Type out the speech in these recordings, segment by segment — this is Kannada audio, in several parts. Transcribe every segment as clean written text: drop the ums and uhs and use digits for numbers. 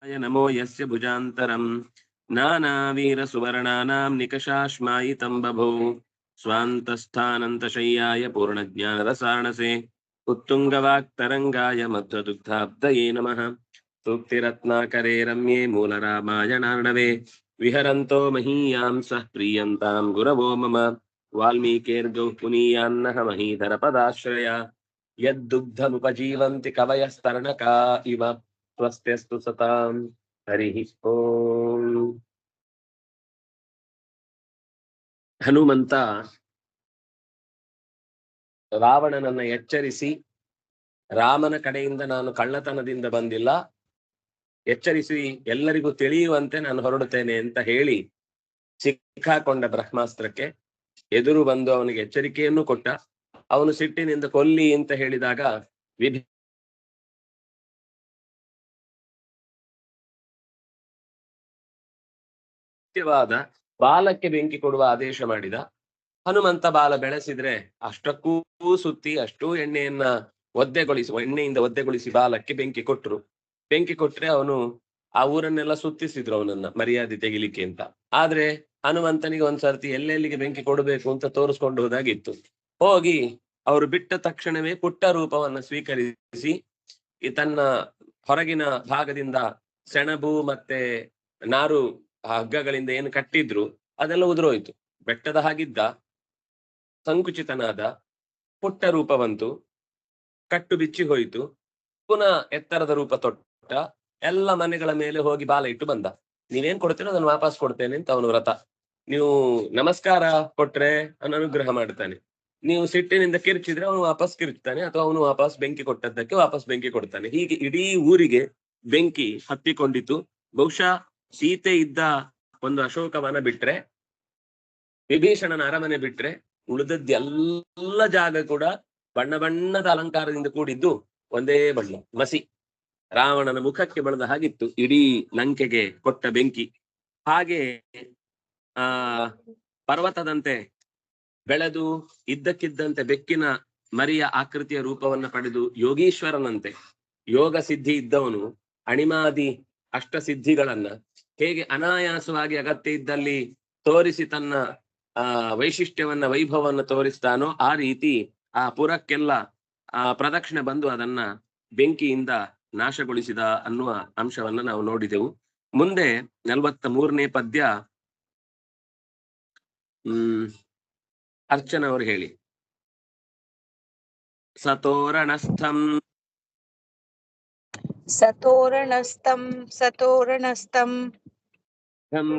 नमो यस्य भुजान्तरं नानावीरसुवर्णानां निकषाश्मायितं बभौ स्वान्तस्थानन्तशय्याय पूर्णज्ञानरसारणसे उत्तुङ्गवाक्तरङ्गाय मध्वदुग्धाब्दये नमः। सूक्तिरत्नाकरे रम्ये मूलरामायणार्णवे विहरन्तो महीयां सः प्रीयन्तां गुरवो मम वाल्मीकिर्गौः पुनीयान्नः महीधरपदाश्रया यद्दुग्धमुपजीवन्ति कवयस्तरणका इव ಸ್ವಸ್ತ್ಯಸ್ತು ಸತಾಂ ಹರಿ ಓಂ. ಹನುಮಂತ ರಾವಣನನ್ನ ಎಚ್ಚರಿಸಿ, ರಾಮನ ಕಡೆಯಿಂದ ನಾನು ಕಳ್ಳತನದಿಂದ ಬಂದಿಲ್ಲ, ಎಚ್ಚರಿಸಿ ಎಲ್ಲರಿಗೂ ತಿಳಿಯುವಂತೆ ನಾನು ಹೊರಡುತ್ತೇನೆ ಅಂತ ಹೇಳಿ ಸಿಕ್ಕಾಕೊಂಡ ಬ್ರಹ್ಮಾಸ್ತ್ರಕ್ಕೆ ಎದುರು ಬಂದು ಅವನಿಗೆ ಎಚ್ಚರಿಕೆಯನ್ನು ಕೊಟ್ಟ. ಅವನು ಸಿಟ್ಟಿನಿಂದ ಕೊಲ್ಲಿ ಅಂತ ಹೇಳಿದಾಗ ವಾದ ಬಾಲಕ್ಕೆ ಬೆಂಕಿ ಕೊಡುವ ಆದೇಶ ಮಾಡಿದ. ಹನುಮಂತ ಬಾಲ ಬೆಳೆಸಿದ್ರೆ ಅಷ್ಟಕ್ಕೂ ಸುತ್ತಿ ಅಷ್ಟೂ ಎಣ್ಣೆಯಿಂದ ಒದ್ದೆಗೊಳಿಸಿ ಬಾಲಕ್ಕೆ ಬೆಂಕಿ ಕೊಟ್ರು. ಬೆಂಕಿ ಕೊಟ್ರೆ ಅವನು ಆ ಊರನ್ನೆಲ್ಲ ಸುತ್ತಿಸಿದ್ರು ಅವನನ್ನ ಮರ್ಯಾದೆ ತೆಗಿಲಿಕ್ಕೆ ಅಂತ. ಆದ್ರೆ ಹನುಮಂತನಿಗೆ ಒಂದ್ಸರ್ತಿ ಎಲ್ಲೆಲ್ಲಿಗೆ ಬೆಂಕಿ ಕೊಡಬೇಕು ಅಂತ ತೋರಿಸ್ಕೊಂಡು ಹೋದಾಗಿತ್ತು. ಹೋಗಿ ಅವರು ಬಿಟ್ಟ ತಕ್ಷಣವೇ ಪುಟ್ಟ ರೂಪವನ್ನು ಸ್ವೀಕರಿಸಿ ತನ್ನ ಹೊರಗಿನ ಭಾಗದಿಂದ ಸೆಣಬು ಮತ್ತೆ ನಾರು ಹಗ್ಗಗಳಿಂದ ಏನು ಕಟ್ಟಿದ್ರು ಅದೆಲ್ಲ ಉದುರೋಯ್ತು. ಬೆಟ್ಟದ ಹಾಗಿದ್ದ ಸಂಕುಚಿತನಾದ ಪುಟ್ಟ ರೂಪ ಬಂತು, ಕಟ್ಟು ಬಿಚ್ಚಿ ಹೋಯಿತು. ಪುನಃ ಎತ್ತರದ ರೂಪ ತೊಟ್ಟ. ಎಲ್ಲ ಮನೆಗಳ ಮೇಲೆ ಹೋಗಿ ಬಾಲ ಇಟ್ಟು ಬಂದ. ನೀವೇನ್ ಕೊಡ್ತೀರೋ ಅದನ್ನು ವಾಪಸ್ ಕೊಡ್ತೇನೆ ಅಂತ ಅವನು ವ್ರತ. ನೀವು ನಮಸ್ಕಾರ ಕೊಟ್ರೆ ಅವನು ಅನುಗ್ರಹ ಮಾಡ್ತಾನೆ, ನೀವು ಸಿಟ್ಟಿನಿಂದ ಕಿರ್ಚಿದ್ರೆ ಅವನು ವಾಪಸ್ ಕಿರ್ಚ್ತಾನೆ, ಅಥವಾ ಅವನು ವಾಪಸ್ ಬೆಂಕಿ ಕೊಟ್ಟದ್ದಕ್ಕೆ ವಾಪಸ್ ಬೆಂಕಿ ಕೊಡ್ತಾನೆ. ಹೀಗೆ ಇಡೀ ಊರಿಗೆ ಬೆಂಕಿ ಹತ್ತಿಕೊಂಡಿತು. ಬಹುಶಃ ಸೀತೆ ಇದ್ದ ಒಂದು ಅಶೋಕವನ ಬಿಟ್ರೆ, ವಿಭೀಷಣನ ಅರಮನೆ ಬಿಟ್ರೆ ಉಳಿದದ್ದೆಲ್ಲ ಜಾಗ ಕೂಡ ಬಣ್ಣ ಬಣ್ಣದ ಅಲಂಕಾರದಿಂದ ಕೂಡಿದ್ದು ಒಂದೇ ಬಣ್ಣ ಮಸಿ. ರಾವಣನ ಮುಖಕ್ಕೆ ಬೆಳೆದ ಹಾಗಿತ್ತು ಇಡೀ ಲಂಕೆಗೆ ಕೊಟ್ಟ ಬೆಂಕಿ. ಹಾಗೆ ಪರ್ವತದಂತೆ ಬೆಳೆದು ಇದ್ದಕ್ಕಿದ್ದಂತೆ ಬೆಕ್ಕಿನ ಮರಿಯ ಆಕೃತಿಯ ರೂಪವನ್ನ ಪಡೆದು ಯೋಗೀಶ್ವರನಂತೆ ಯೋಗ ಸಿದ್ಧಿ ಇದ್ದವನು ಅಣಿಮಾದಿ ಅಷ್ಟ ಸಿದ್ಧಿಗಳನ್ನ ಹೇಗೆ ಅನಾಯಾಸವಾಗಿ ಅಗತ್ಯ ಇದ್ದಲ್ಲಿ ತೋರಿಸಿ ತನ್ನ ವೈಶಿಷ್ಟ್ಯವನ್ನ ವೈಭವವನ್ನು ತೋರಿಸ್ತಾನೋ ಆ ರೀತಿ ಆ ಪುರಕ್ಕೆಲ್ಲ ಪ್ರದಕ್ಷಿಣೆ ಬಂದು ಅದನ್ನ ಬೆಂಕಿಯಿಂದ ನಾಶಗೊಳಿಸಿದ ಅನ್ನುವ ಅಂಶವನ್ನ ನಾವು ನೋಡಿದೆವು. ಮುಂದೆ 43ನೇ ಪದ್ಯ ಅರ್ಚನ ಅವರು ಹೇಳಿ. ಸತೋರಣಸ್ಥಂ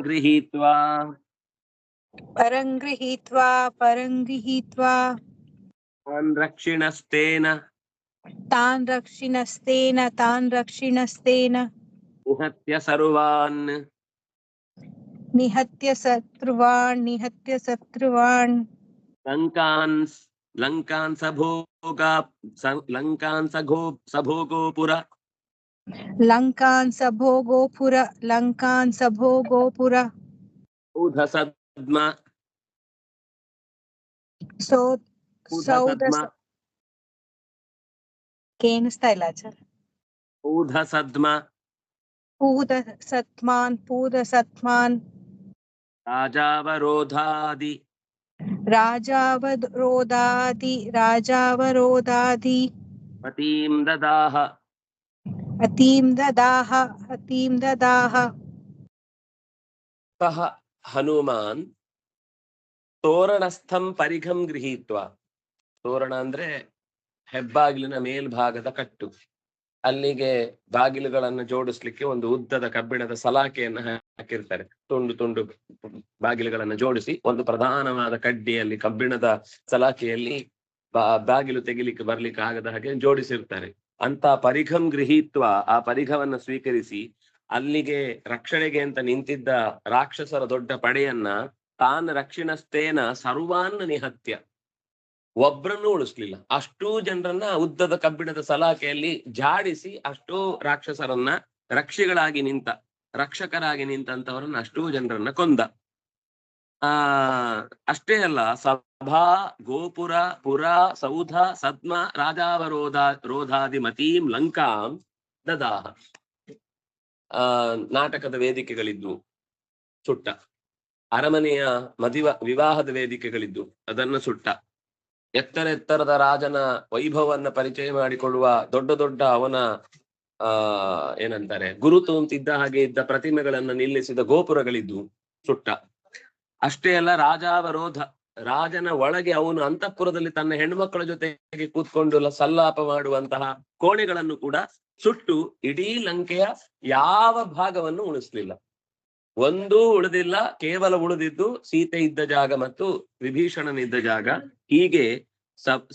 ಗೃಹೀತ್ವಾ ಪರಂಗೃಹೀತ್ವಾ ತಾನ್ ರಕ್ಷಿಣಸ್ತೇನ ನಿಹತ್ಯ ಶತ್ರುವಾನ್ ಲಂಕಾನ್ ಸಭೋಗೋಪುರ ಕೇಳಿಸ್ತಾ ಇಲ್ಲ ಸರ್. ಪೂದಸತ್ಮಾನ್ ರಾಜಾವರೋಧಾದಿ ಅತೀಂ ದದಾಹ ಸಹ ಹನುಮಾನ್ ತೋರಣಸ್ಥಂ ಪರಿಘಂ ಗೃಹೀತ್ವ. ತೋರಣ ಅಂದ್ರೆ ಹೆಬ್ಬಾಗಿಲಿನ ಮೇಲ್ಭಾಗದ ಕಟ್ಟು. ಅಲ್ಲಿಗೆ ಬಾಗಿಲುಗಳನ್ನು ಜೋಡಿಸ್ಲಿಕ್ಕೆ ಒಂದು ಉದ್ದದ ಕಬ್ಬಿಣದ ಸಲಾಕೆಯನ್ನು ಹಾಕಿರ್ತಾರೆ. ತುಂಡು ತುಂಡು ಬಾಗಿಲುಗಳನ್ನು ಜೋಡಿಸಿ ಒಂದು ಪ್ರಧಾನವಾದ ಕಡ್ಡಿಯಲ್ಲಿ ಕಬ್ಬಿಣದ ಸಲಾಕೆಯಲ್ಲಿ ಬಾಗಿಲು ತೆಗಿಲಿಕ್ಕೆ ಬರ್ಲಿಕ್ಕೆ ಆಗದ ಹಾಗೆ ಜೋಡಿಸಿರ್ತಾರೆ. ಅಂತ ಪರಿಘಂ ಗೃಹೀತ್ವ, ಆ ಪರಿಘವನ್ನ ಸ್ವೀಕರಿಸಿ ಅಲ್ಲಿಗೆ ರಕ್ಷಣೆಗೆ ಅಂತ ನಿಂತಿದ್ದ ರಾಕ್ಷಸರ ದೊಡ್ಡ ಪಡೆಯನ್ನ ತಾನ್ ರಕ್ಷಿಣಸ್ತೇನ ಸರ್ವಾನ್ ನಿಹತ್ಯ, ಒಬ್ರನ್ನೂ ಉಳಿಸ್ಲಿಲ್ಲ. ಅಷ್ಟೂ ಜನರನ್ನ ಉದ್ದದ ಕಬ್ಬಿಣದ ಸಲಾಕೆಯಲ್ಲಿ ಜಾಡಿಸಿ ಅಷ್ಟೂ ರಾಕ್ಷಸರನ್ನ ರಕ್ಷಕರಾಗಿ ನಿಂತಂತವರನ್ನ ಅಷ್ಟೂ ಜನರನ್ನ ಕೊಂದ. ಅಷ್ಟೇ ಅಲ್ಲ, ಸಭಾ ಗೋಪುರ ಪುರ ಸೌಧ ಸದ್ಮ ರಾಜಾವರೋಧಾದಿ ಮತೀಂ ಲಂಕಾಂ ದದಾಹ. ನಾಟಕದ ವೇದಿಕೆಗಳಿದ್ವು, ಸುಟ್ಟ. ಅರಮನೆಯ ವಿವಾಹದ ವೇದಿಕೆಗಳಿದ್ದು ಅದನ್ನು ಸುಟ್ಟ. ಎತ್ತರದ ರಾಜನ ವೈಭವನ್ನ ಪರಿಚಯ ಮಾಡಿಕೊಳ್ಳುವ ದೊಡ್ಡ ದೊಡ್ಡ ಅವನ ಏನಂತಾರೆ ಗುರುತು ಅಂತಿದ್ದ ಹಾಗೆ ಇದ್ದ ಪ್ರತಿಮೆಗಳನ್ನ ನಿಲ್ಲಿಸಿದ ಗೋಪುರಗಳಿದ್ದು ಸುಟ್ಟ. ಅಷ್ಟೇ ಅಲ್ಲ, ರಾಜಾವರೋಧ, ರಾಜನ ಒಳಗೆ ಅವನು ಅಂತಃಪುರದಲ್ಲಿ ತನ್ನ ಹೆಣ್ಮಕ್ಕಳ ಜೊತೆಗೆ ಕೂತ್ಕೊಂಡು ಸಲ್ಲಾಪ ಮಾಡುವಂತಹ ಕೋಣೆಗಳನ್ನು ಕೂಡ ಸುಟ್ಟು ಇಡೀ ಲಂಕೆಯ ಯಾವ ಭಾಗವನ್ನು ಉಳಿಸ್ಲಿಲ್ಲ. ಒಂದೂ ಉಳಿದಿಲ್ಲ. ಕೇವಲ ಉಳಿದಿದ್ದು ಸೀತೆ ಇದ್ದ ಜಾಗ ಮತ್ತು ವಿಭೀಷಣನಿದ್ದ ಜಾಗ. ಹೀಗೆ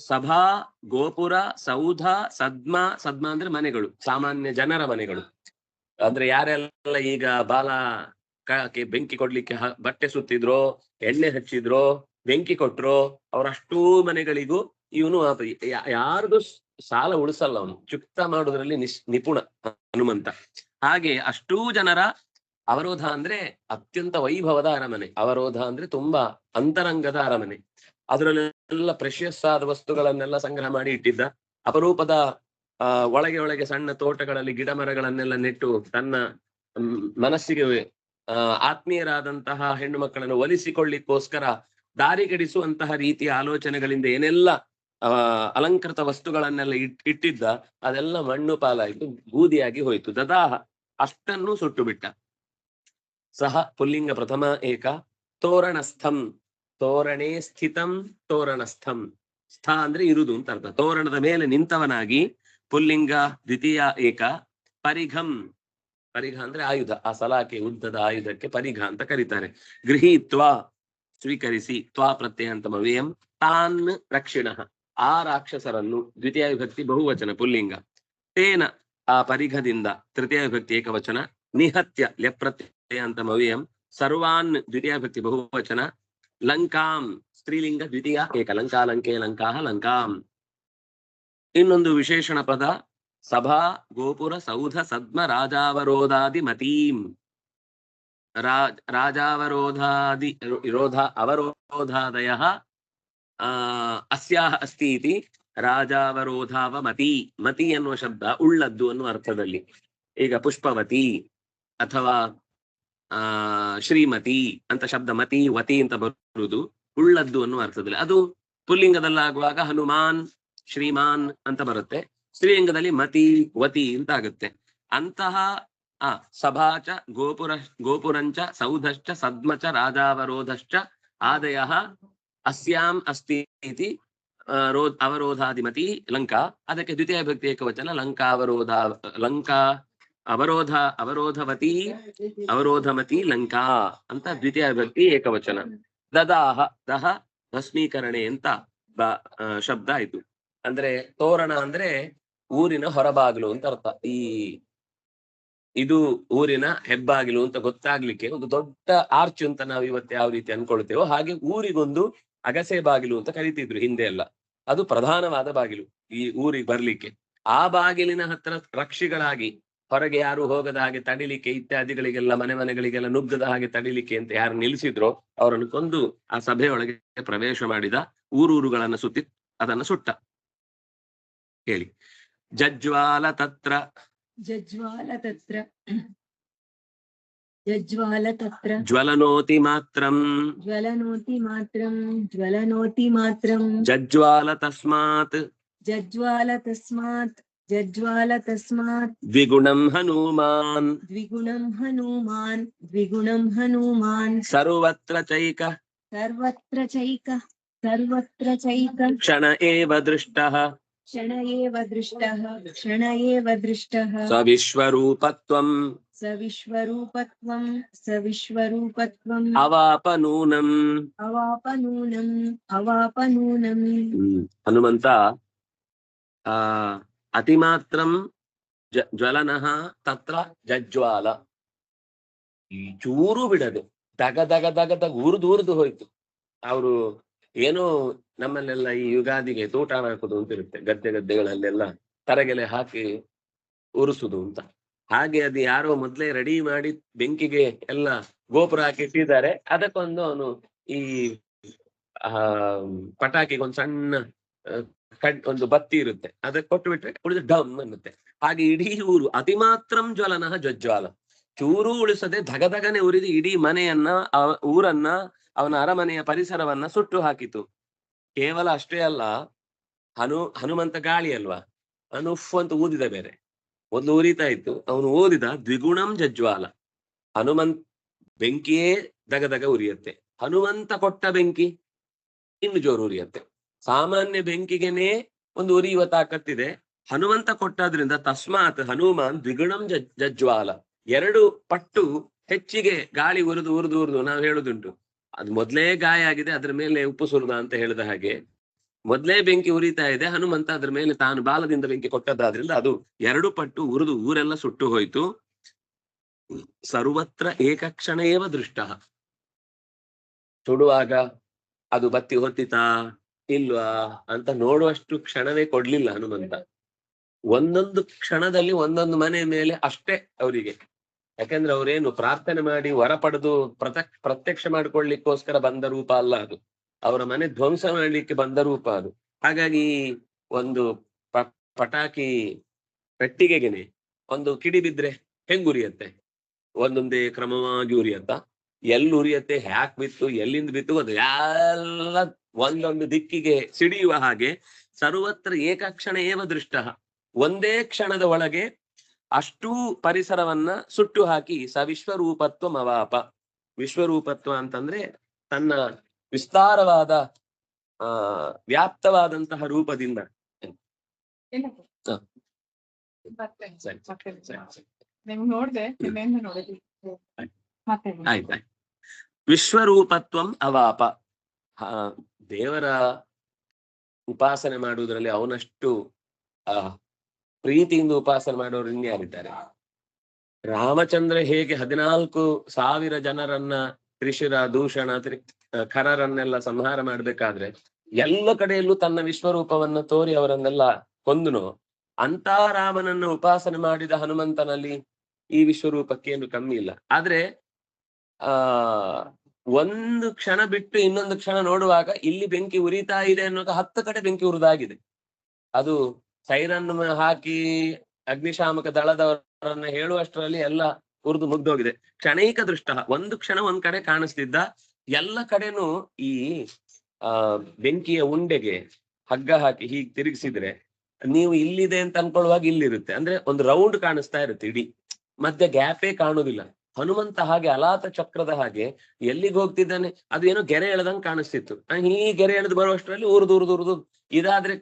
ಸಭಾ, ಗೋಪುರ, ಸೌಧ, ಸದ್ಮ ಅಂದ್ರೆ ಮನೆಗಳು, ಸಾಮಾನ್ಯ ಜನರ ಮನೆಗಳು. ಅಂದ್ರೆ ಯಾರೆಲ್ಲ ಈಗ ಬೆಂಕಿ ಕೊಡ್ಲಿಕ್ಕೆ ಬಟ್ಟೆ ಸುತ್ತಿದ್ರೋ, ಎಣ್ಣೆ ಹಚ್ಚಿದ್ರೋ, ಬೆಂಕಿ ಕೊಟ್ರೋ, ಅವರಷ್ಟೂ ಮನೆಗಳಿಗೂ ಇವನು ಯಾರ್ದು ಸಾಲ ಉಳಿಸಲ್ಲ. ಅವನು ಚುಕ್ತ ಮಾಡೋದ್ರಲ್ಲಿ ನಿಪುಣ ಹನುಮಂತ. ಹಾಗೆ ಅಷ್ಟೂ ಜನರ ಅವರೋಧ ಅಂದ್ರೆ ಅತ್ಯಂತ ವೈಭವದ ಅರಮನೆ. ಅವರೋಧ ಅಂದ್ರೆ ತುಂಬಾ ಅಂತರಂಗದ ಅರಮನೆ. ಅದರಲ್ಲೆಲ್ಲ ಪ್ರೆಷಿಯಸ್ ಆದ ವಸ್ತುಗಳನ್ನೆಲ್ಲ ಸಂಗ್ರಹ ಮಾಡಿ ಇಟ್ಟಿದ್ದ. ಅಪರೂಪದ ಒಳಗೆ ಸಣ್ಣ ತೋಟಗಳಲ್ಲಿ ಗಿಡ ಮರಗಳನ್ನೆಲ್ಲ ನೆಟ್ಟು ತನ್ನ ಮನಸ್ಸಿಗೆ ಆತ್ಮೀಯರಾದಂತಹ ಹೆಣ್ಣು ಮಕ್ಕಳನ್ನು ಒಲಿಸಿಕೊಳ್ಳಿಕ್ಕೋಸ್ಕರ ದಾರಿಗಡಿಸುವಂತಹ ರೀತಿಯ ಆಲೋಚನೆಗಳಿಂದ ಏನೆಲ್ಲ ಅಲಂಕೃತ ವಸ್ತುಗಳನ್ನೆಲ್ಲ ಇಟ್ಟಿದ್ದ, ಅದೆಲ್ಲ ಮಣ್ಣು ಪಾಲಾಯಿತು, ಬೂದಿಯಾಗಿ ಹೋಯ್ತು. ದದಾಹ, ಅಷ್ಟನ್ನು ಸುಟ್ಟು ಬಿಟ್ಟ. ಸಹ ಪುಲ್ಲಿಂಗ ಪ್ರಥಮ ಏಕ ತೋರಣಸ್ಥಂ, ತೋರಣೇ ಸ್ಥಿತಂ ತೋರಣಸ್ಥಂ. ಸ್ಥ ಅಂದ್ರೆ ಇರುದು ಅಂತ ಅರ್ಥ. ತೋರಣದ ಮೇಲೆ ನಿಂತವನಾಗಿ. ಪುಲ್ಲಿಂಗ ದ್ವಿತೀಯ ಏಕ ಪರಿಘಂ, ಪರಿಘ ಅಂದ್ರೆ ಆಯುಧ, ಆ ಸಲಾಕೆ ಉದ್ದದ ಆಯುಧಕ್ಕೆ ಪರಿಘ ಅಂತ ಕರೀತಾರೆ. ಗೃಹೀತ್ವ, ಸ್ವೀಕರಿಸಿ, ತ್ವಾ ಪ್ರತ್ಯಯ ಅಂತ ಮವ್ಯಯಂ. ತಾನ್ ರಕ್ಷಿಣಃ, ಆ ರಾಕ್ಷಸರನ್ನು. ದ್ವಿತೀಯ ವಿಭಕ್ತಿ ಬಹುವಚನ ಪುಲ್ಲಿಂಗ. ತೇನ, ಆ ಪರಿಘದಿಂದ. ತೃತೀಯ ವಿಭಕ್ತಿ ಏಕವಚನ. ನಿಹತ್ಯ, ಲ್ಯಪ್ರತ್ಯಯ ಅಂತ ಮವ್ಯಯಂ. ಸರ್ವಾನ್ ದ್ವಿತೀಯ ವಿಭಕ್ತಿ ಬಹುವಚನ. ಲಂಕಾಂ ಸ್ತ್ರೀಲಿಂಗ ದ್ವಿತೀಯ ಏಕ. ಲಂಕಾ ಲಂಕೆ ಲಂಕಾಹ ಲಂಕಾಂ. ಇನ್ನೊಂದು ವಿಶೇಷಣ ಪದ ಸಭಾ, ಗೋಪುರ, ಸೌಧ, ಸದ್ಮ, ರಾಜಾವರೋಧಾದಿ ಮತೀಂ. ರಾಜಾವರೋಧಾದಿ ಅವರೋಧಾದಯ ಅಸ್ಯಾಹ ಅಸ್ತಿ ಇತಿ ರಾಜಾವರೋಧಾವ ಮತಿ. ಮತಿ ಎನ್ನುವ ಶಬ್ದ ಉಳ್ಳದ್ದು ಅನ್ನುವ ಅರ್ಥದಲ್ಲಿ. ಈಗ ಪುಷ್ಪವತಿ ಅಥವಾ ಶ್ರೀಮತಿ ಅಂತ ಶಬ್ದ ಮತಿ ವತಿ ಅಂತ ಬರುವುದು ಉಳ್ಳದ್ದು ಅನ್ನುವ ಅರ್ಥದಲ್ಲಿ. ಅದು ಪುಲ್ಲಿಂಗದಲ್ಲಾಗುವಾಗ ಹನುಮಾನ್, ಶ್ರೀಮಾನ್ ಅಂತ ಬರುತ್ತೆ. ಸ್ತ್ರೀಲಿಂಗದಲ್ಲಿ ಮತಿ ವತಿ ಅಂತ ಆಗುತ್ತೆ. ಅಂತಹ ಸಭಾಚ ಗೋಪುರಂಚ ಸೌಧಶ್ಚ ಸದ್ಮಚ ರಾಜಾವರೋಧಶ್ಚ ಆದಯ ಅಸ್ಯಾಂ ಅಸ್ತಿ ಇತಿ ಅವರೋಧಾದಿಮತಿ ಲಂಕಾ. ಅದಕ್ಕೆ ದ್ವಿತೀಯ ವಿಭಕ್ತಿ ಏಕವಚನ. ಅವರೋಧವತಿ ಅವರೋಧಮತಿ ಲಂಕಾ ಅಂತ ದ್ವಿತೀಯ ವಿಭಕ್ತಿ ಏಕವಚನ. ದದಾಹ, ದಹ ಭಸ್ಮೀಕರಣೆ ಅಂತ ಶಬ್ದ ಆಯ್ತು. ಅಂದ್ರೆ ತೋರಣ ಅಂದ್ರೆ ಊರಿನ ಹೊರಬಾಗಿಲು ಅಂತ ಅರ್ಥ. ಇದು ಊರಿನ ಹೆಬ್ಬಾಗಿಲು ಅಂತ ಗೊತ್ತಾಗ್ಲಿಕ್ಕೆ ಒಂದು ದೊಡ್ಡ ಆರ್ಚ್ ಅಂತ ನಾವು ಇವತ್ತು ಯಾವ ರೀತಿ ಅನ್ಕೊಳ್ತೇವೋ ಹಾಗೆ ಊರಿಗೊಂದು ಅಗಸೆ ಬಾಗಿಲು ಅಂತ ಕರಿತಿದ್ರು ಹಿಂದೆ ಎಲ್ಲ. ಅದು ಪ್ರಧಾನವಾದ ಬಾಗಿಲು ಈ ಊರಿಗೆ ಬರ್ಲಿಕ್ಕೆ. ಆ ಬಾಗಿಲಿನ ಹತ್ರ ರಕ್ಷಿಗಳಾಗಿ ಹೊರಗೆ ಯಾರು ಹೋಗದ ಹಾಗೆ ತಡಿಲಿಕ್ಕೆ, ಇತ್ಯಾದಿಗಳಿಗೆಲ್ಲ ಮನೆಗಳಿಗೆಲ್ಲ ನುಗ್ಗದ ಹಾಗೆ ತಡಿಲಿಕ್ಕೆ ಅಂತ ಯಾರು ನಿಲ್ಲಿಸಿದ್ರೋ ಅವರನ್ನು ಕೊಂದು ಆ ಸಭೆಯೊಳಗೆ ಪ್ರವೇಶ ಮಾಡಿದ. ಊರೂರುಗಳನ್ನು ಸುತ್ತಿ ಅದನ್ನು ಸುಟ್ಟ. ಹೇಳಿ. ಜಜ್ವಾಲ ತತ್ರ ಜ್ವಲನೋತಿ ಮಾತ್ರಂ ಜಜ್ವಾಲ ತಸ್ಮಾತ್ ದ್ವಿಗುಣಂ ಹನುಮಾನ್ ಸರ್ವತ್ರ ಚೈಕ ಕ್ಷಣ ಏವ ದೃಷ್ಟಃ ಸವಿಶ್ವರೂಪತ್ವಂ ಅವಾಪನೂನಂ. ಹನುಮಂತ ಅತಿಮಾತ್ರಂ ಜ್ವಲನಃ ತತ್ರ ಜಜ್ವಾಲ. ಈ ಚೂರು ಬಿಡದೆ ದಗ ದಗ ದಗ ದಗ ಉರ್ದು ಹೋಯ್ತು. ಅವರು ಏನೋ ನಮ್ಮಲ್ಲೆಲ್ಲ ಈ ಯುಗಾದಿಗೆ ತೂಟ ಹಾಕುದು ಅಂತ ಇರುತ್ತೆ, ಗದ್ದೆಗಳಲ್ಲೆಲ್ಲ ತರಗೆಲೆ ಹಾಕಿ ಉರಿಸುದು ಅಂತ. ಹಾಗೆ ಅದು ಯಾರೋ ಮೊದ್ಲೇ ರೆಡಿ ಮಾಡಿ ಬೆಂಕಿಗೆ ಎಲ್ಲ ಗೋಪುರ ಹಾಕಿ ಇಟ್ಟಿದ್ದಾರೆ. ಅದಕ್ಕೊಂದು ಅವನು ಈ ಪಟಾಕಿಗೆ ಒಂದು ಸಣ್ಣ ಒಂದು ಬತ್ತಿ ಇರುತ್ತೆ, ಅದಕ್ಕೆ ಕೊಟ್ಟು ಬಿಟ್ರೆ ಉಳಿದು ಡಮ್ ಅನ್ನುತ್ತೆ. ಹಾಗೆ ಇಡೀ ಊರು ಅತಿಮಾತ್ರಂ ಜ್ವಲನಃ ಜಜ್ವಾಲ. ಚೂರು ಉಳಿಸದೆ ಧಗಧಗನೆ ಉರಿದು ಇಡೀ ಮನೆಯನ್ನ ಊರನ್ನ ಅವನ ಅರಮನೆಯ ಪರಿಸರವನ್ನ ಸುಟ್ಟು ಹಾಕಿತು. ಕೇವಲ ಅಷ್ಟೇ ಅಲ್ಲ, ಹನುಮಂತ ಗಾಳಿ ಅಲ್ವಾ, ಉಫ್ ಅಂತ ಊದಿದ ಬೇರೆ. ಮೊದ್ಲು ಉರಿತಾ ಇತ್ತು, ಅವನು ಓದಿದ ದ್ವಿಗುಣಂ ಜಜ್ವಾಲ. ಹನುಮಂತ್ ಬೆಂಕಿಯೇ ದಗದಗ ಉರಿಯತ್ತೆ, ಹನುಮಂತ ಕೊಟ್ಟ ಬೆಂಕಿ ಇನ್ನು ಜೋರು ಉರಿಯತ್ತೆ. ಸಾಮಾನ್ಯ ಬೆಂಕಿಗೆನೇ ಒಂದು ಉರಿಯುವ ತಾಕತ್ತಿದೆ, ಹನುಮಂತ ಕೊಟ್ಟಾದ್ರಿಂದ ತಸ್ಮಾತ್ ಹನುಮಾನ್ ದ್ವಿಗುಣಂ ಜಜ್ವಾಲ, 2 ಪಟ್ಟು ಹೆಚ್ಚಿಗೆ ಗಾಳಿ ಉರಿದು ನಾವು ಹೇಳುದುಂಟು. ಅದು ಮೊದ್ಲೇ ಗಾಯ ಆಗಿದೆ, ಅದ್ರ ಮೇಲೆ ಉಪ್ಪು ಸುರಿದ ಅಂತ ಹೇಳಿದ ಹಾಗೆ ಮೊದ್ಲೇ ಬೆಂಕಿ ಉರಿತಾ ಇದೆ, ಹನುಮಂತ ಅದ್ರ ಮೇಲೆ ತಾನು ಬಾಲದಿಂದ ಬೆಂಕಿ ಕೊಟ್ಟದ್ದಾದ್ರಿಂದ ಅದು 2 ಪಟ್ಟು ಉರಿದು ಊರೆಲ್ಲ ಸುಟ್ಟು ಹೋಯ್ತು. ಸರ್ವತ್ರ ಏಕಕ್ಷಣ ಏವ ದೃಷ್ಟ. ಸುಡುವಾಗ ಅದು ಬತ್ತಿ ಹೊತ್ತಿತಾ ಇಲ್ವಾ ಅಂತ ನೋಡುವಷ್ಟು ಕ್ಷಣವೇ ಕೊಡ್ಲಿಲ್ಲ ಹನುಮಂತ. ಒಂದೊಂದು ಕ್ಷಣದಲ್ಲಿ ಒಂದೊಂದು ಮನೆ ಮೇಲೆ ಅಷ್ಟೇ ಅವರಿಗೆ. ಯಾಕಂದ್ರೆ ಅವರೇನು ಪ್ರಾರ್ಥನೆ ಮಾಡಿ ವರ ಪಡೆದು ಪ್ರತ್ಯಕ್ಷ ಮಾಡ್ಕೊಳ್ಳಿಕ್ಕೋಸ್ಕರ ಬಂದ ರೂಪ ಅಲ್ಲ ಅದು, ಅವರ ಮನೆ ಧ್ವಂಸ ಮಾಡ್ಲಿಕ್ಕೆ ಬಂದ ರೂಪ ಅದು. ಹಾಗಾಗಿ ಒಂದು ಪಟಾಕಿ ಪೆಟ್ಟಿಗೆಗೆನೆ ಒಂದು ಕಿಡಿ ಬಿದ್ರೆ ಹೆಂಗ್ ಉರಿಯತ್ತೆ, ಒಂದೊಂದೇ ಕ್ರಮವಾಗಿ ಉರಿಯತ್ತ, ಎಲ್ಲಿ ಉರಿಯತ್ತೆ, ಹ್ಯಾಕ್ ಬಿತ್ತು, ಎಲ್ಲಿಂದ ಬಿತ್ತು, ಅದು ಎಲ್ಲ ಒಂದೊಂದು ದಿಕ್ಕಿಗೆ ಸಿಡಿಯುವ ಹಾಗೆ ಸರ್ವತ್ರ ಏಕಕ್ಷಣ ಏವ ದೃಷ್ಟ. ಒಂದೇ ಕ್ಷಣದ ಒಳಗೆ ಅಷ್ಟೂ ಪರಿಸರವನ್ನ ಸುಟ್ಟು ಹಾಕಿ ವಿಶ್ವರೂಪತ್ವ ಅವಾಪ. ವಿಶ್ವರೂಪತ್ವ ಅಂತಂದ್ರೆ ತನ್ನ ವಿಸ್ತಾರವಾದ ವ್ಯಾಪ್ತವಾದಂತಹ ರೂಪದಿಂದ. ಆಯ್ತಾಯ್ತು. ವಿಶ್ವರೂಪತ್ವಂ ಅವಾಪ. ದೇವರ ಉಪಾಸನೆ ಮಾಡುವುದರಲ್ಲಿ ಅವನಷ್ಟು ಪ್ರೀತಿಯಿಂದ ಉಪಾಸನೆ ಮಾಡೋರು ಇನ್ಯಾರಿದ್ದಾರೆ? ರಾಮಚಂದ್ರ ಹೇಗೆ 14,000 ಜನರನ್ನ ತ್ರಿಶಿರ ದೂಷಣ ಖರರನ್ನೆಲ್ಲ ಸಂಹಾರ ಮಾಡ್ಬೇಕಾದ್ರೆ ಎಲ್ಲ ಕಡೆಯಲ್ಲೂ ತನ್ನ ವಿಶ್ವರೂಪವನ್ನ ತೋರಿ ಅವರನ್ನೆಲ್ಲ ಕೊಂದನು, ಅಂತ ರಾಮನನ್ನ ಉಪಾಸನೆ ಮಾಡಿದ ಹನುಮಂತನಲ್ಲಿ ಈ ವಿಶ್ವರೂಪಕ್ಕೇನು ಕಮ್ಮಿ ಇಲ್ಲ. ಆದ್ರೆ ಒಂದು ಕ್ಷಣ ಬಿಟ್ಟು ಇನ್ನೊಂದು ಕ್ಷಣ ನೋಡುವಾಗ ಇಲ್ಲಿ ಬೆಂಕಿ ಉರಿತಾ ಇದೆ ಅನ್ನೋದು 10 ಕಡೆ ಬೆಂಕಿ ಉರಿದಾಗಿದೆ. ಅದು ಸೈರನ್ ಹಾಕಿ ಅಗ್ನಿಶಾಮಕ ದಳದವರನ್ನ ಹೇಳುವಷ್ಟರಲ್ಲಿ ಎಲ್ಲ ಉರಿದು ಮುಗ್ದೋಗಿದೆ. ಕ್ಷಣೈಕ ದೃಷ್ಟ, ಒಂದು ಕ್ಷಣ ಒಂದ್ ಕಡೆ ಕಾಣಿಸ್ತಿದ್ದ, ಎಲ್ಲ ಕಡೆನೂ ಈ ಬೆಂಕಿಯ ಉಂಡೆಗೆ ಹಗ್ಗ ಹಾಕಿ ಹೀಗೆ ತಿರುಗಿಸಿದ್ರೆ ನೀವು ಇಲ್ಲಿದೆ ಅಂತ ಅನ್ಕೊಳ್ಳುವಾಗ ಇಲ್ಲಿರುತ್ತೆ. ಅಂದ್ರೆ ಒಂದು ರೌಂಡ್ ಕಾಣಿಸ್ತಾ ಇರುತ್ತೆ ಇಡೀ, ಮಧ್ಯೆ ಗ್ಯಾಪೇ ಕಾಣುದಿಲ್ಲ. ಹನುಮಂತ ಹಾಗೆ ಅಲಾತ ಚಕ್ರದ ಹಾಗೆ ಎಲ್ಲಿಗೆ ಹೋಗ್ತಿದ್ದಾನೆ ಅದು ಏನೋ ಗೆರೆ ಎಳೆದಂಗ್ ಕಾಣಿಸ್ತಿತ್ತು. ಈ ಗೆರೆ ಎಳೆದು ಬರುವಷ್ಟರಲ್ಲಿ ಉರಿದು ಇದಾದ್ರೆ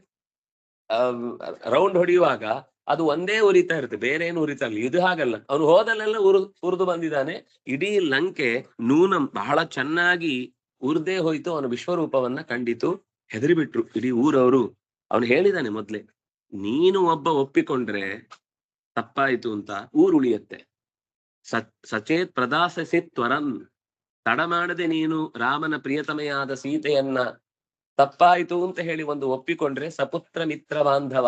ರೌಂಡ್ ಹೊಡೆಯುವಾಗ ಅದು ಒಂದೇ ಉರಿತಾ ಇರುತ್ತೆ, ಬೇರೆ ಏನು ಉರಿತಾ ಇಲ್ಲ. ಇದು ಹಾಗಲ್ಲ, ಅವನು ಹೋದಲ್ಲೆಲ್ಲ ಉರಿದು ಬಂದಿದ್ದಾನೆ. ಇಡೀ ಲಂಕೆ ನೂನಂ ಬಹಳ ಚೆನ್ನಾಗಿ ಉರ್ದೇ ಹೋಯ್ತು, ಅವನ ವಿಶ್ವರೂಪವನ್ನ ಕಂಡಿತು. ಹೆದರಿ ಬಿಟ್ರು ಇಡೀ ಊರವರು. ಅವನು ಹೇಳಿದಾನೆ ಮೊದ್ಲೆ, ನೀನು ಒಬ್ಬ ಒಪ್ಪಿಕೊಂಡ್ರೆ ತಪ್ಪಾಯ್ತು ಅಂತ ಊರು ಉಳಿಯತ್ತೆ. ಸಚೇತ್ ಪ್ರದಾಸಸಿ ತ್ವರಂ, ತಡ ಮಾಡದೆ ನೀನು ರಾಮನ ಪ್ರಿಯತಮೆಯಾದ ಸೀತೆಯನ್ನ ತಪ್ಪಾಯ್ತು ಅಂತ ಹೇಳಿ ಒಂದು ಒಪ್ಪಿಕೊಂಡ್ರೆ ಸಪುತ್ರ ಮಿತ್ರ ಬಾಂಧವ,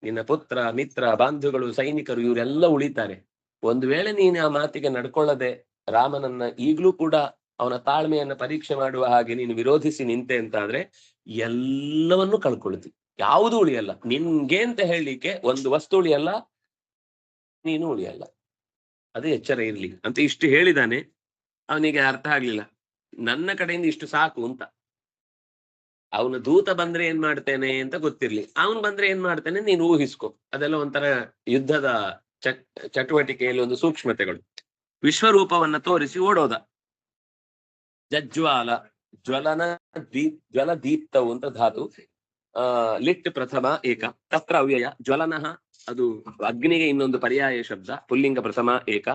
ನಿನ್ನ ಪುತ್ರ ಮಿತ್ರ ಬಾಂಧುಗಳು ಸೈನಿಕರು ಇವರೆಲ್ಲ ಉಳಿತಾರೆ. ಒಂದು ವೇಳೆ ನೀನು ಆ ಮಾತಿಗೆ ನಡ್ಕೊಳ್ಳದೆ ರಾಮನನ್ನ ಈಗ್ಲೂ ಕೂಡ ಅವನ ತಾಳ್ಮೆಯನ್ನ ಪರೀಕ್ಷೆ ಮಾಡುವ ಹಾಗೆ ನೀನು ವಿರೋಧಿಸಿ ನಿಂತೆ ಅಂತಾದ್ರೆ ಎಲ್ಲವನ್ನೂ ಕಳ್ಕೊಳ್ತಿ, ಯಾವುದು ಉಳಿಯಲ್ಲ. ನಿನ್ಗೆ ಅಂತ ಹೇಳಲಿಕ್ಕೆ ಒಂದು ವಸ್ತು ಉಳಿಯಲ್ಲ, ನೀನು ಉಳಿಯಲ್ಲ. ಅದೇ ಎಚ್ಚರ ಇರ್ಲಿ ಅಂತ ಇಷ್ಟು ಹೇಳಿದಾನೆ. ಅವನಿಗೆ ಅರ್ಥ ಆಗ್ಲಿಲ್ಲ, ನನ್ನ ಕಡೆಯಿಂದ ಇಷ್ಟು ಸಾಕು ಅಂತ. ಅವನ ದೂತ ಬಂದ್ರೆ ಏನ್ ಮಾಡ್ತೇನೆ ಅಂತ ಗೊತ್ತಿರ್ಲಿ, ಅವನು ಬಂದ್ರೆ ಏನ್ ಮಾಡ್ತೇನೆ ನೀನು ಊಹಿಸ್ಕೊ. ಅದೆಲ್ಲ ಒಂಥರ ಯುದ್ಧದ ಚಟುವಟಿಕೆಯಲ್ಲಿ ಒಂದು ಸೂಕ್ಷ್ಮತೆಗಳು. ವಿಶ್ವರೂಪವನ್ನ ತೋರಿಸಿ ಓಡೋದ. ಜಜ್ವಾಲ, ಜ್ವಲ ದೀಪ್ತವು ಅಂತ ಧಾತು. ಲಿಟ್ ಪ್ರಥಮ ಏಕ, ತತ್ರ ಅವ್ಯಯ. ಜ್ವಲನಃ ಅದು ಅಗ್ನಿಗೆ ಇನ್ನೊಂದು ಪರ್ಯಾಯ ಶಬ್ದ, ಪುಲ್ಲಿಂಗ ಪ್ರಥಮ ಏಕ.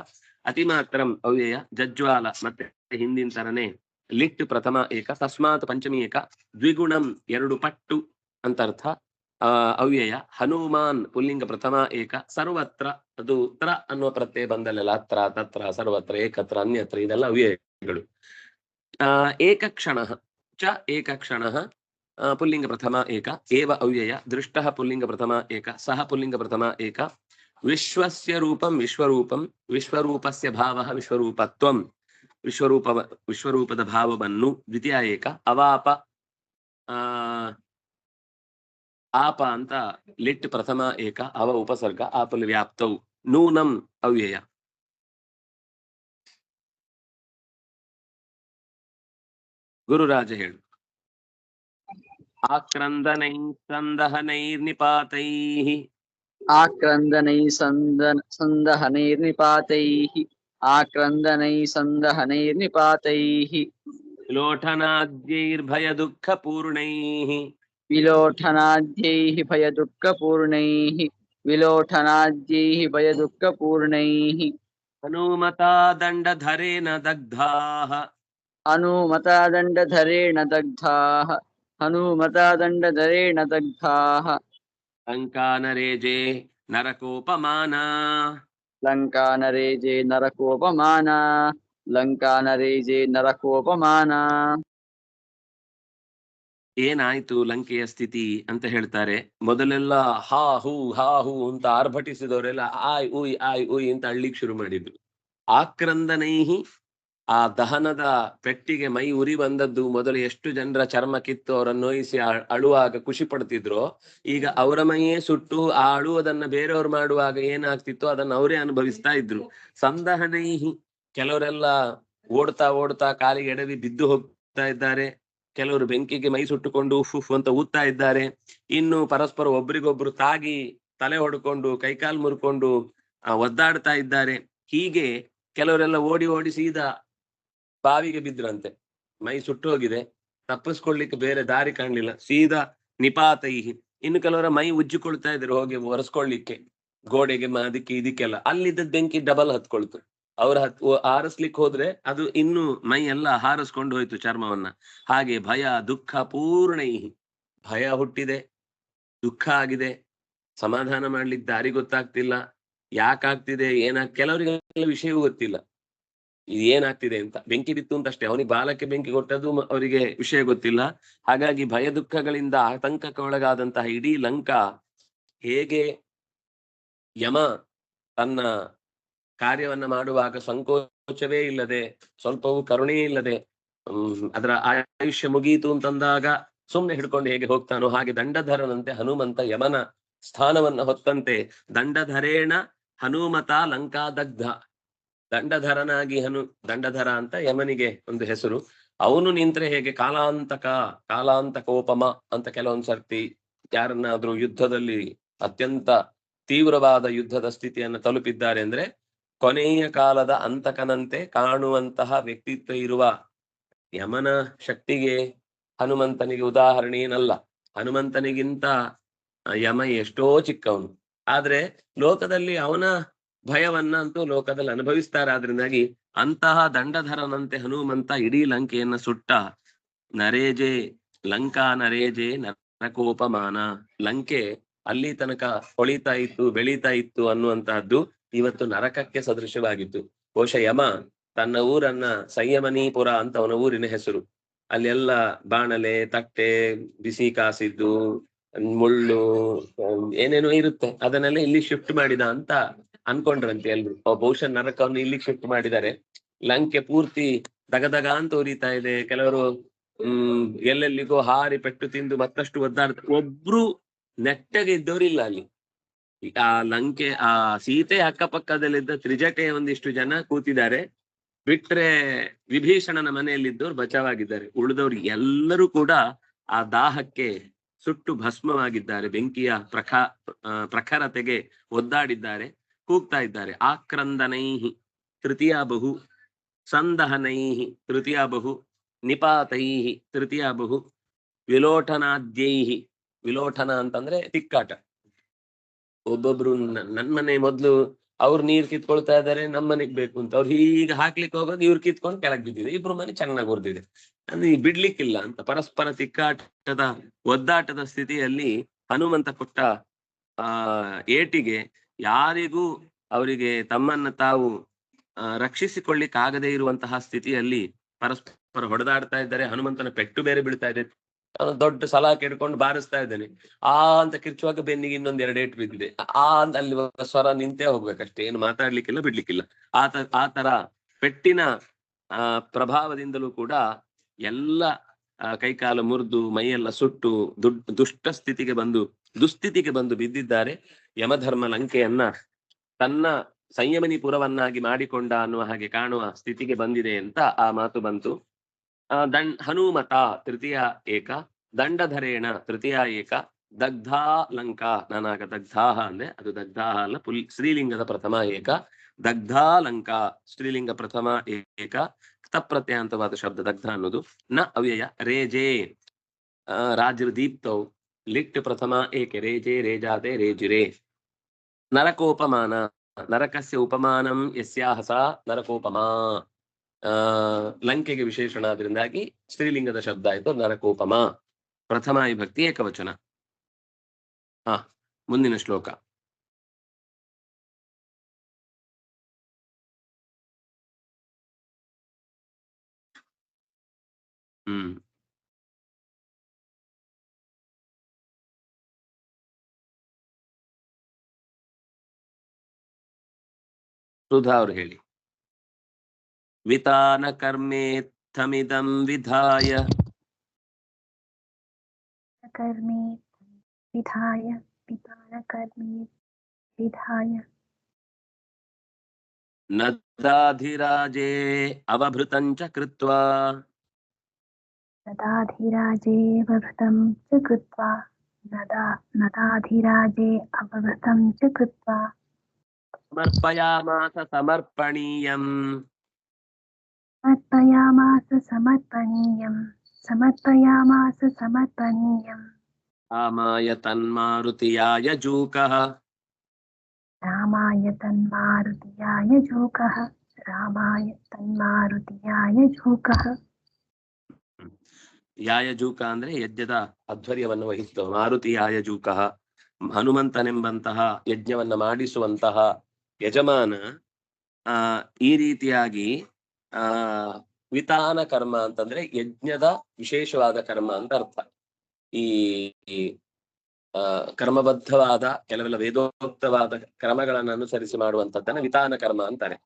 ಅತಿಮಾತ್ರಂ ಅವ್ಯಯ. ಜಜ್ವಾಲ ಮತ್ತೆ ಹಿಂದಿನ ತರನೇ ಲಿಟ್ ಪ್ರಥಮ ಏಕ. ತಸ್ಮಾತ್ ಪಂಚಮಿ ಏಕ. ದ್ವಿಗುಣಂ 2 ಪಟ್ಟು ಅಂತರ್ಥ. ಅವ್ಯಯ. ಹನುಮಾನ್ ಪುಲ್ಲಿಂಗ ಪ್ರಥಮ ಏಕ. ಸರ್ವತ್ರ ಅದು ತ್ರ ಅನ್ನುವ ಪ್ರತ್ಯಯ ಬಂದಲ್ಲೆಲ್ಲ, ಅತ್ರ ತತ್ರ ಸರ್ವತ್ರ ಏಕತ್ರ ಅನ್ಯತ್ರ ಇದೆಲ್ಲ ಅವ್ಯಯಗಳು. ಏಕಕ್ಷಣ ಚ ಏಕಕ್ಷಣ ಪುಲ್ಲಿಂಗ ಪ್ರಥಮ ಏಕ. ಏವ ಅವ್ಯಯ. ದೃಷ್ಟ ಪುಲ್ಲಿಂಗ ಪ್ರಥಮ ಏಕ. ಸಹ ಪುಲ್ಲಿಂಗ ಪ್ರಥಮ ಏಕ. ವಿಶ್ವಸ್ಯ ರೂಪಂ ವಿಶ್ವರೂಪಂ. ವಿಶ್ವರೂಪಸ್ಯ ಭಾವ ವಿಶ್ವರೂಪತ್ವಂ. ವಿಶ್ವರೂಪದ ಭಾವವನ್ನು ದ್ವಿತೀಯ ಏಕ. ಅವಾಪ ಆಪ ಅಂತ ಲಿಟ್ ಪ್ರಥಮ ಏಕ. ಅವ ಉಪಸರ್ಗ. ಆಪಲ್ ವ್ಯಾಪ್ತವು. ನೂನಂ ಅವ್ಯಯ. ಗುರುರಾಜ ಹೇಳು. ಆಕ್ರಂದನೈ ಸಂದಹನೈರ್ನಿಪಾತೈಃ आक्रन्दनैः सन्दहनैर्निपातैः आक्रन्दनैः सन्दहनैर्निपातैः विलोठनाद्यैर्भयदुःखपूर्णैः विलोठनाद्यैः भयदुःखपूर्णैः विलोठनाद्यैः भयदुःखपूर्णैः हनुमता दण्डधरेण दग्धाः हनुमता दण्डधरेण दग्धाः हनुमता दण्डधरेण दग्धाः लङ्कानरेजे नरकोपमाना लङ्कानरेजे नरकोपमाना लङ्कानरेजे नरकोपमाना ಏನಾಯ್ತು ಲಂಕೆಯ ಸ್ಥಿತಿ ಅಂತ ಹೇಳ್ತಾರೆ. ಮೊದಲೆಲ್ಲ ಹಾ ಹೂ ಅಂತ ಆರ್ಭಟಿಸಿದವರೆಲ್ಲ ಆಯ್ ಉಯ್ ಅಂತ ಅಳ್ಳಿಕ್ ಶುರು ಮಾಡಿದ್ರು. ಆಕ್ರಂದನೈಹಿ, ಆ ದಹನದ ಪೆಟ್ಟಿಗೆ ಮೈ ಉರಿ ಬಂದದ್ದು ಮೊದಲು ಎಷ್ಟು ಜನರ ಚರ್ಮ ಕಿತ್ತು ಅವರನ್ನು ನೋಯಿಸಿ ಅಳುವಾಗ ಖುಷಿ ಪಡ್ತಿದ್ರು, ಈಗ ಅವರ ಮೈಯೇ ಸುಟ್ಟು ಆ ಅಳುವುದನ್ನ ಬೇರೆಯವ್ರು ಮಾಡುವಾಗ ಏನಾಗ್ತಿತ್ತು ಅದನ್ನ ಅವರೇ ಅನುಭವಿಸ್ತಾ ಇದ್ರು. ಸಂದಹನೈಹಿ, ಕೆಲವರೆಲ್ಲ ಓಡ್ತಾ ಕಾಲಿಗೆ ಎಡವಿ ಬಿದ್ದು ಹೋಗ್ತಾ ಇದ್ದಾರೆ, ಕೆಲವರು ಬೆಂಕಿಗೆ ಮೈ ಸುಟ್ಟುಕೊಂಡು ಉಫ್ ಅಂತ ಊದ್ತಾ ಇದ್ದಾರೆ, ಇನ್ನು ಪರಸ್ಪರ ಒಬ್ರಿಗೊಬ್ರು ತಾಗಿ ತಲೆ ಹೊಡ್ಕೊಂಡು ಕೈಕಾಲು ಮುರ್ಕೊಂಡು ಒದ್ದಾಡ್ತಾ ಇದ್ದಾರೆ. ಹೀಗೆ ಕೆಲವರೆಲ್ಲ ಓಡಿ ಸೀದಾ ಬಾವಿಗೆ ಬಿದ್ರಂತೆ. ಮೈ ಸುಟ್ಟು ಹೋಗಿದೆ, ತಪ್ಪಿಸ್ಕೊಳ್ಲಿಕ್ಕೆ ಬೇರೆ ದಾರಿ ಕಾಣ್ಲಿಲ್ಲ, ಸೀದಾ ನಿಪಾತೈಹಿ. ಇನ್ನು ಕೆಲವರ ಮೈ ಉಜ್ಜಿಕೊಳ್ತಾ ಇದ್ರು ಹೋಗಿ ಒರೆಸ್ಕೊಳ್ಲಿಕ್ಕೆ, ಗೋಡೆಗೆ ಅದಕ್ಕೆ ಇದಕ್ಕೆಲ್ಲ. ಅಲ್ಲಿದ್ದ ಬೆಂಕಿ ಡಬಲ್ ಹತ್ಕೊಳ್ತು. ಅವ್ರ ಹಾರಿಸ್ಲಿಕ್ಕೆ ಹೋದ್ರೆ ಅದು ಇನ್ನು ಮೈ ಎಲ್ಲ ಹಾರಿಸ್ಕೊಂಡು ಹೋಯ್ತು ಚರ್ಮವನ್ನ. ಹಾಗೆ ಭಯ ದುಃಖ ಪೂರ್ಣೈಹಿ, ಭಯ ಹುಟ್ಟಿದೆ, ದುಃಖ ಆಗಿದೆ, ಸಮಾಧಾನ ಮಾಡ್ಲಿಕ್ಕೆ ದಾರಿ ಗೊತ್ತಾಗ್ತಿಲ್ಲ, ಯಾಕಾಗ್ತಿದೆ ಕೆಲವರಿಗೆ ವಿಷಯವೂ ಗೊತ್ತಿಲ್ಲ ಇದು ಏನಾಗ್ತಿದೆ ಅಂತ. ಬೆಂಕಿ ಬಿತ್ತು ಅಂತ ಅಷ್ಟೇ, ಅವನಿಗೆ ಬಾಲಕ್ಕೆ ಬೆಂಕಿ ಕೊಟ್ಟದ್ದು ಅವರಿಗೆ ವಿಷಯ ಗೊತ್ತಿಲ್ಲ. ಹಾಗಾಗಿ ಭಯ ದುಃಖಗಳಿಂದ ಆತಂಕಕ್ಕೆ ಒಳಗಾದಂತಹ ಇಡೀ ಲಂಕಾ ಹೇಗೆ ಯಮ ತನ್ನ ಕಾರ್ಯವನ್ನ ಮಾಡುವಾಗ ಸಂಕೋಚವೇ ಇಲ್ಲದೆ, ಸ್ವಲ್ಪವೂ ಕರುಣೆ ಇಲ್ಲದೆ, ಅದರ ಆಯುಷ್ಯ ಮುಗೀತು ಅಂತಂದಾಗ ಸುಮ್ನೆ ಹಿಡ್ಕೊಂಡು ಹೇಗೆ ಹೋಗ್ತಾನೋ ಹಾಗೆ ದಂಡಧರನಂತೆ ಹನುಮಂತ ಯಮನ ಸ್ಥಾನವನ್ನ ಹೊತ್ತಂತೆ ದಂಡಧರೇಣ ಹನುಮತ ಲಂಕಾ ದಗ್ಧ. ದಂಡಧರನಾಗಿ ದಂಡಧರ ಅಂತ ಯಮನಿಗೆ ಒಂದು ಹೆಸರು. ಅವನು ನಿಂತ್ರೆ ಹೇಗೆ ಕಾಲಾಂತಕೋಪಮ ಅಂತ ಕೆಲವೊಂದ್ ಸರ್ತಿ ಯಾರನ್ನಾದ್ರೂ ಯುದ್ಧದಲ್ಲಿ ಅತ್ಯಂತ ತೀವ್ರವಾದ ಯುದ್ಧದ ಸ್ಥಿತಿಯನ್ನು ತಲುಪಿದ್ದಾರೆ ಅಂದ್ರೆ ಕೊನೆಯ ಕಾಲದ ಅಂತಕನಂತೆ ಕಾಣುವಂತಹ ವ್ಯಕ್ತಿತ್ವ ಇರುವ ಯಮನ ಶಕ್ತಿಗೆ ಹನುಮಂತನಿಗೆ ಉದಾಹರಣೆ ಏನಲ್ಲ. ಹನುಮಂತನಿಗಿಂತ ಯಮ ಎಷ್ಟೋ ಚಿಕ್ಕವನು, ಆದ್ರೆ ಲೋಕದಲ್ಲಿ ಅವನ ಭಯವನ್ನ ಅಂತೂ ಲೋಕದಲ್ಲಿ ಅನುಭವಿಸ್ತಾರೆ. ಆದ್ರಿಂದಾಗಿ ಅಂತಹ ದಂಡಧರನಂತೆ ಹನುಮಂತ ಇಡೀ ಲಂಕೆಯನ್ನ ಸುಟ್ಟ. ನರೇಜೆ ಲಂಕಾ ನರೇಜೆ ನರಕೋಪಮಾನ, ಲಂಕೆ ಅಲ್ಲಿ ತನಕ ಹೊಳಿತಾ ಇತ್ತು, ಬೆಳೀತಾ ಇತ್ತು ಅನ್ನುವಂತಹದ್ದು ಇವತ್ತು ನರಕಕ್ಕೆ ಸದೃಶವಾಗಿತ್ತು. ಬಹುಶಃ ಯಮ ತನ್ನ ಊರನ್ನ ಸಂಯಮನೀಪುರ ಅಂತ ಅವನ ಊರಿನ ಹೆಸರು. ಅಲ್ಲೆಲ್ಲ ಬಾಣಲೆ, ತಟ್ಟೆ, ಬಿಸಿ ಕಾಸಿದ್ದು, ಮುಳ್ಳು, ಏನೇನೋ ಇರುತ್ತೆ, ಅದನ್ನೆಲ್ಲ ಇಲ್ಲಿ ಶಿಫ್ಟ್ ಮಾಡಿದ ಅಂತ ಅನ್ಕೊಂಡ್ರಂತೆ ಎಲ್ರು. ಬಹುಶಃ ನರಕವನ್ನು ಇಲ್ಲಿ ಶಿಫ್ಟ್ ಮಾಡಿದ್ದಾರೆ. ಲಂಕೆ ಪೂರ್ತಿ ದಗದಗ ಅಂತ ಉರಿತಾ ಇದೆ. ಕೆಲವರು ಎಲ್ಲೆಲ್ಲಿಗೋ ಹಾರಿ ಪೆಟ್ಟು ತಿಂದು ಮತ್ತಷ್ಟು ಒದ್ದಾಡ್ತಾರೆ. ಒಬ್ರು ನೆಟ್ಟಗೆ ಇದ್ದವರಿಲ್ಲ ಅಲ್ಲಿ. ಆ ಲಂಕೆ ಆ ಸೀತೆ ಅಕ್ಕಪಕ್ಕದಲ್ಲಿದ್ದ ತ್ರಿಜಟೆಯ ಒಂದಿಷ್ಟು ಜನ ಕೂತಿದ್ದಾರೆ, ಬಿಟ್ರೆ ವಿಭೀಷಣನ ಮನೆಯಲ್ಲಿದ್ದವ್ರು ಬಚಾವಾಗಿದ್ದಾರೆ. ಉಳಿದವ್ರು ಎಲ್ಲರೂ ಕೂಡ ಆ ದಾಹಕ್ಕೆ ಸುಟ್ಟು ಭಸ್ಮವಾಗಿದ್ದಾರೆ, ಬೆಂಕಿಯ ಪ್ರಖರತೆಗೆ ಒದ್ದಾಡಿದ್ದಾರೆ, ಕೂಗ್ತಾ ಇದ್ದಾರೆ. ಆಕ್ರಂದನೈಹಿ ತೃತೀಯ ಬಹು, ಸಂದಹನೈಹಿ ತೃತೀಯ ಬಹು, ನಿಪಾತೈಹಿ ತೃತೀಯ ಬಹು, ವಿಲೋಠನಾದ್ಯೈಹಿ, ವಿಲೋಠನ ಅಂತಂದ್ರೆ ತಿಕ್ಕಾಟ. ಒಬ್ಬೊಬ್ರು ನನ್ ಮನೆ ಮೊದ್ಲು ಅವ್ರು ನೀರ್ ಕಿತ್ಕೊಳ್ತಾ ಇದಾರೆ, ನಮ್ಮನೆಗ್ ಬೇಕು ಅಂತ ಅವ್ರು ಹೀಗೆ ಹಾಕ್ಲಿಕ್ಕೆ ಹೋಗೋದು, ಇವ್ರು ಕಿತ್ಕೊಂಡು ಕೆಳಗ್ ಬಿದ್ದಿದೆ, ಇಬ್ರು ಮನೆ ಚೆನ್ನಾಗಿ ಹೊರ್ದಿದೆ, ಅಂದ್ರೆ ಬಿಡ್ಲಿಕ್ಕಿಲ್ಲ ಅಂತ ಪರಸ್ಪರ ತಿಕ್ಕಾಟದ ಒದ್ದಾಟದ ಸ್ಥಿತಿಯಲ್ಲಿ ಹನುಮಂತ ಕೊಟ್ಟ ಏಟಿಗೆ ಯಾರಿಗೂ ಅವರಿಗೆ ತಮ್ಮನ್ನ ತಾವು ರಕ್ಷಿಸಿಕೊಳ್ಳಿಕ್ ಆಗದೆ ಇರುವಂತಹ ಸ್ಥಿತಿಯಲ್ಲಿ ಪರಸ್ಪರ ಹೊಡೆದಾಡ್ತಾ ಇದ್ದಾರೆ. ಹನುಮಂತನ ಪೆಟ್ಟು ಬೇರೆ ಬೀಳ್ತಾ ಇದೆ. ದೊಡ್ಡ ಸಲಾಕೆ ಹಿಡ್ಕೊಂಡು ಬಾರಿಸ್ತಾ ಇದ್ದೇನೆ, ಅಂತ ಕಿರ್ಚುವಾಗ ಬೆನ್ನಿಗೆ ಇನ್ನೊಂದ್ 2 ಏಟು ಬಿದ್ದಿದೆ. ಅಂತ ಅಲ್ಲಿ ಸ್ವರ ನಿಂತೇ ಹೋಗ್ಬೇಕಷ್ಟೇ, ಏನು ಮಾತಾಡ್ಲಿಕ್ಕಿಲ್ಲ, ಬಿಡ್ಲಿಕ್ಕಿಲ್ಲ. ಆ ತರ ಪೆಟ್ಟಿನ ಪ್ರಭಾವದಿಂದಲೂ ಕೂಡ ಎಲ್ಲ ಕೈಕಾಲು ಮುರಿದು ಮೈಯೆಲ್ಲ ಸುಟ್ಟು ದುಸ್ಥಿತಿಗೆ ಬಂದು ಬಿದ್ದಿದ್ದಾರೆ. ಯಮಧರ್ಮ ಲಂಕೆಯನ್ನ ತನ್ನ ಸಂಯಮನಿ ಪುರವನ್ನಾಗಿ ಮಾಡಿಕೊಂಡ ಅನ್ನುವ ಹಾಗೆ ಕಾಣುವ ಸ್ಥಿತಿಗೆ ಬಂದಿದೆ ಅಂತ ಆ ಮಾತು ಬಂತು. ಹನುಮತ ತೃತೀಯ ಏಕ, ದಂಡಧರೇಣ ತೃತೀಯ ಏಕ, ದಗ್ಧಾ ಲಂಕಾ ನಾನಾಗ ದಗ್ಧಾಹ ಅಂದ್ರೆ ಅದು ದಗ್ಧಾಹ ಅಲ್ಲ, ಸ್ತ್ರೀಲಿಂಗದ ಪ್ರಥಮ ಏಕ, ದಗ್ಧಾ ಲಂಕಾ ಸ್ತ್ರೀಲಿಂಗ ಪ್ರಥಮ ಏಕ, ತಪ್ರತ್ಯಂತವಾದ ಶಬ್ದ ದಗ್ಧ ಅನ್ನೋದು. ನ ಅವ್ಯಯ ರೇಜೆ ರಾಜರು ದೀಪ್ತೌ ಲಿಟ್ ಪ್ರಥಮ ಏಕೆ, ರೇಜೆ ರೇಜಾತೆ ರೇಜಿರೆ. ನರಕೋಪಮಾನ ನರಕಸ್ಯ ಉಪಮಾನಂ ಯಸ್ಯಾಹ ಸಾ ನರಕೋಪಮಾ. ಲಂಕೆಗೆ ವಿಶೇಷಣ ಆದ್ರಿಂದಾಗಿ ಸ್ತ್ರೀಲಿಂಗದ ಶಬ್ದ ಆಯ್ತು ನರಕೋಪಮ, ಪ್ರಥಮ ವಿಭಕ್ತಿ ಏಕವಚನ. ಮುಂದಿನ ಶ್ಲೋಕ. ಸುಧಾ ಅವ್ರು ಹೇಳಿ. ವಿತಾನ ಕರ್ಮೇತ್ತಮಿದಂ ವಿಧಾಯ कर्मे विधाय विधानकर्मे विधाय ನದಾಧಿರಾಜೇ ಅವಭೃತಂಚ ಕೃತ್ವಾ नदाधिराजे अवभृतं च कृत्वा नदाधिराजे अवभृतं च कृत्वा ಸಮರ್ಪಯಾಮಾಸ ಸಮರ್ಪಣೀಯಂ समर्पयामास समर्पणीयम् ರಾಮಾಯ ತನ್ಮಾರುತಿಯಾಯ ಜೂಕಃ रामाय तन्मारुतियाय झूकः रामाय तन्मारुतियाय झूकः. ಯಾಯಜೂಕ ಅಂದ್ರೆ ಯಜ್ಞದ ಅಧ್ವರ್ಯವನ್ನು ವಹಿಸಿದವ. ಮಾರುತಿ ಯಾಯಜೂಕ ಹನುಮಂತನೆಂಬಂತಹ ಯಜ್ಞವನ್ನ ಮಾಡಿಸುವಂತಹ ಯಜಮಾನ. ಈ ರೀತಿಯಾಗಿ ವಿತಾನ ಕರ್ಮ ಅಂತಂದ್ರೆ ಯಜ್ಞದ ವಿಶೇಷವಾದ ಕರ್ಮ ಅಂತ ಅರ್ಥ. ಈ ಕರ್ಮಬದ್ಧವಾದ ಕೆಲವೆಲ್ಲ ವೇದೋಕ್ತವಾದ ಕ್ರಮಗಳನ್ನು ಅನುಸರಿಸಿ ಮಾಡುವಂತದ್ದನ್ನ ವಿತಾನ ಕರ್ಮ ಅಂತಾರೆ.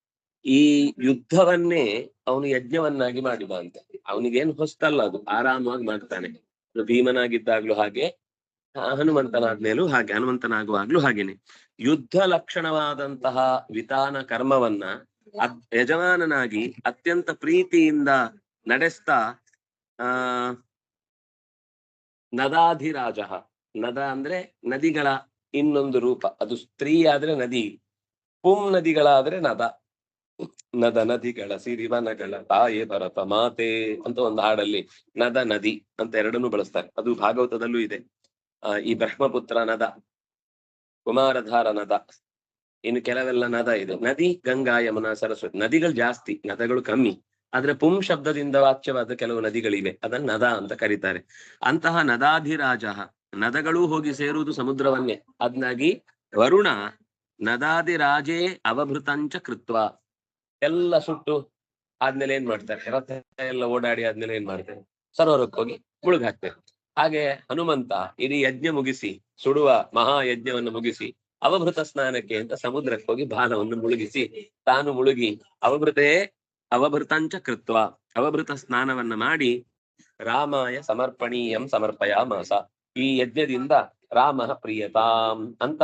ಈ ಯುದ್ಧವನ್ನೇ ಅವನು ಯಜ್ಞವನ್ನಾಗಿ ಮಾಡಿದ ಅಂತ. ಅವನಿಗೇನು ಹೊಸ್ತಲ್ಲ, ಅದು ಆರಾಮವಾಗಿ ಮಾಡ್ತಾನೆ. ಭೀಮನಾಗಿದ್ದಾಗ್ಲೂ ಹಾಗೆ, ಹನುಮಂತನಾದ್ಮೇಲೂ ಹಾಗೆ, ಹನುಮಂತನಾಗುವಾಗ್ಲೂ ಹಾಗೇನೆ. ಯುದ್ಧ ಲಕ್ಷಣವಾದಂತಹ ವಿತಾನ ಕರ್ಮವನ್ನ ಯಜಮಾನನಾಗಿ ಅತ್ಯಂತ ಪ್ರೀತಿಯಿಂದ ನಡೆಸ್ತಾ ನದಾಧಿರಾಜ. ನದ ಅಂದ್ರೆ ನದಿಗಳ ಇನ್ನೊಂದು ರೂಪ, ಅದು ಸ್ತ್ರೀ ಆದ್ರೆ ನದಿ, ಪುಂ ನದಿಗಳಾದ್ರೆ ನದ. ನದ ನದಿಗಳ ಸಿರಿವನಗಳ ತಾಯೇ ಭರತ ಮಾತೆ ಅಂತ ಒಂದು ಹಾಡಲ್ಲಿ ನದ ನದಿ ಅಂತ ಎರಡನ್ನೂ ಬಳಸ್ತಾರೆ. ಅದು ಭಾಗವತದಲ್ಲೂ ಇದೆ. ಈ ಬ್ರಹ್ಮಪುತ್ರ ನದ, ಕುಮಾರಧಾರ ನದ, ಇನ್ನು ಕೆಲವೆಲ್ಲ ನದ ಇದೆ. ನದಿ ಗಂಗಾ ಯಮುನಾ ಸರಸ್ವತಿ, ನದಿಗಳು ಜಾಸ್ತಿ, ನದಗಳು ಕಮ್ಮಿ. ಆದ್ರೆ ಪುಂ ಶಬ್ದದಿಂದ ವಾಚ್ಯವಾದ ಕೆಲವು ನದಿಗಳಿವೆ, ಅದನ್ನ ನದ ಅಂತ ಕರೀತಾರೆ. ಅಂತಹ ನದಾಧಿರಾಜ, ನದಗಳು ಹೋಗಿ ಸೇರುವುದು ಸಮುದ್ರವನ್ನೇ. ಅದ್ನಾಗಿ ವರುಣ ನದಾದಿರಾಜೇ ಅವಭೃತಂಚ ಕೃತ್ವ, ಎಲ್ಲ ಸುಟ್ಟು ಆದ್ಮೇಲೆ ಏನ್ ಮಾಡ್ತಾರೆ, ರಥ ಎಲ್ಲ ಓಡಾಡಿ ಆದ್ಮೇಲೆ ಏನ್ ಮಾಡ್ತಾರೆ, ಸರೋವರಕ್ಕೆ ಹೋಗಿ ಮುಳುಗ್ ಹಾಕ್ತಾರೆ. ಹಾಗೆ ಹನುಮಂತ ಇಡೀ ಯಜ್ಞ ಮುಗಿಸಿ, ಸುಡುವ ಮಹಾಯಜ್ಞವನ್ನು ಮುಗಿಸಿ ಅವಭೃತ ಸ್ನಾನಕ್ಕೆ ಅಂತ ಸಮುದ್ರಕ್ಕೆ ಹೋಗಿ ಬಾಣವನ್ನು ಮುಳುಗಿಸಿ ತಾನು ಮುಳುಗಿ ಅವಭೃತಂಚ ಕೃತ್ವ ಅವಭೃತ ಸ್ನಾನವನ್ನ ಮಾಡಿ ರಾಮಾಯ ಸಮರ್ಪಣೀಯಂ ಸಮರ್ಪಯಾಮಾಸ, ಈ ಯಜ್ಞದಿಂದ ರಾಮ ಪ್ರಿಯತಾಂ ಅಂತ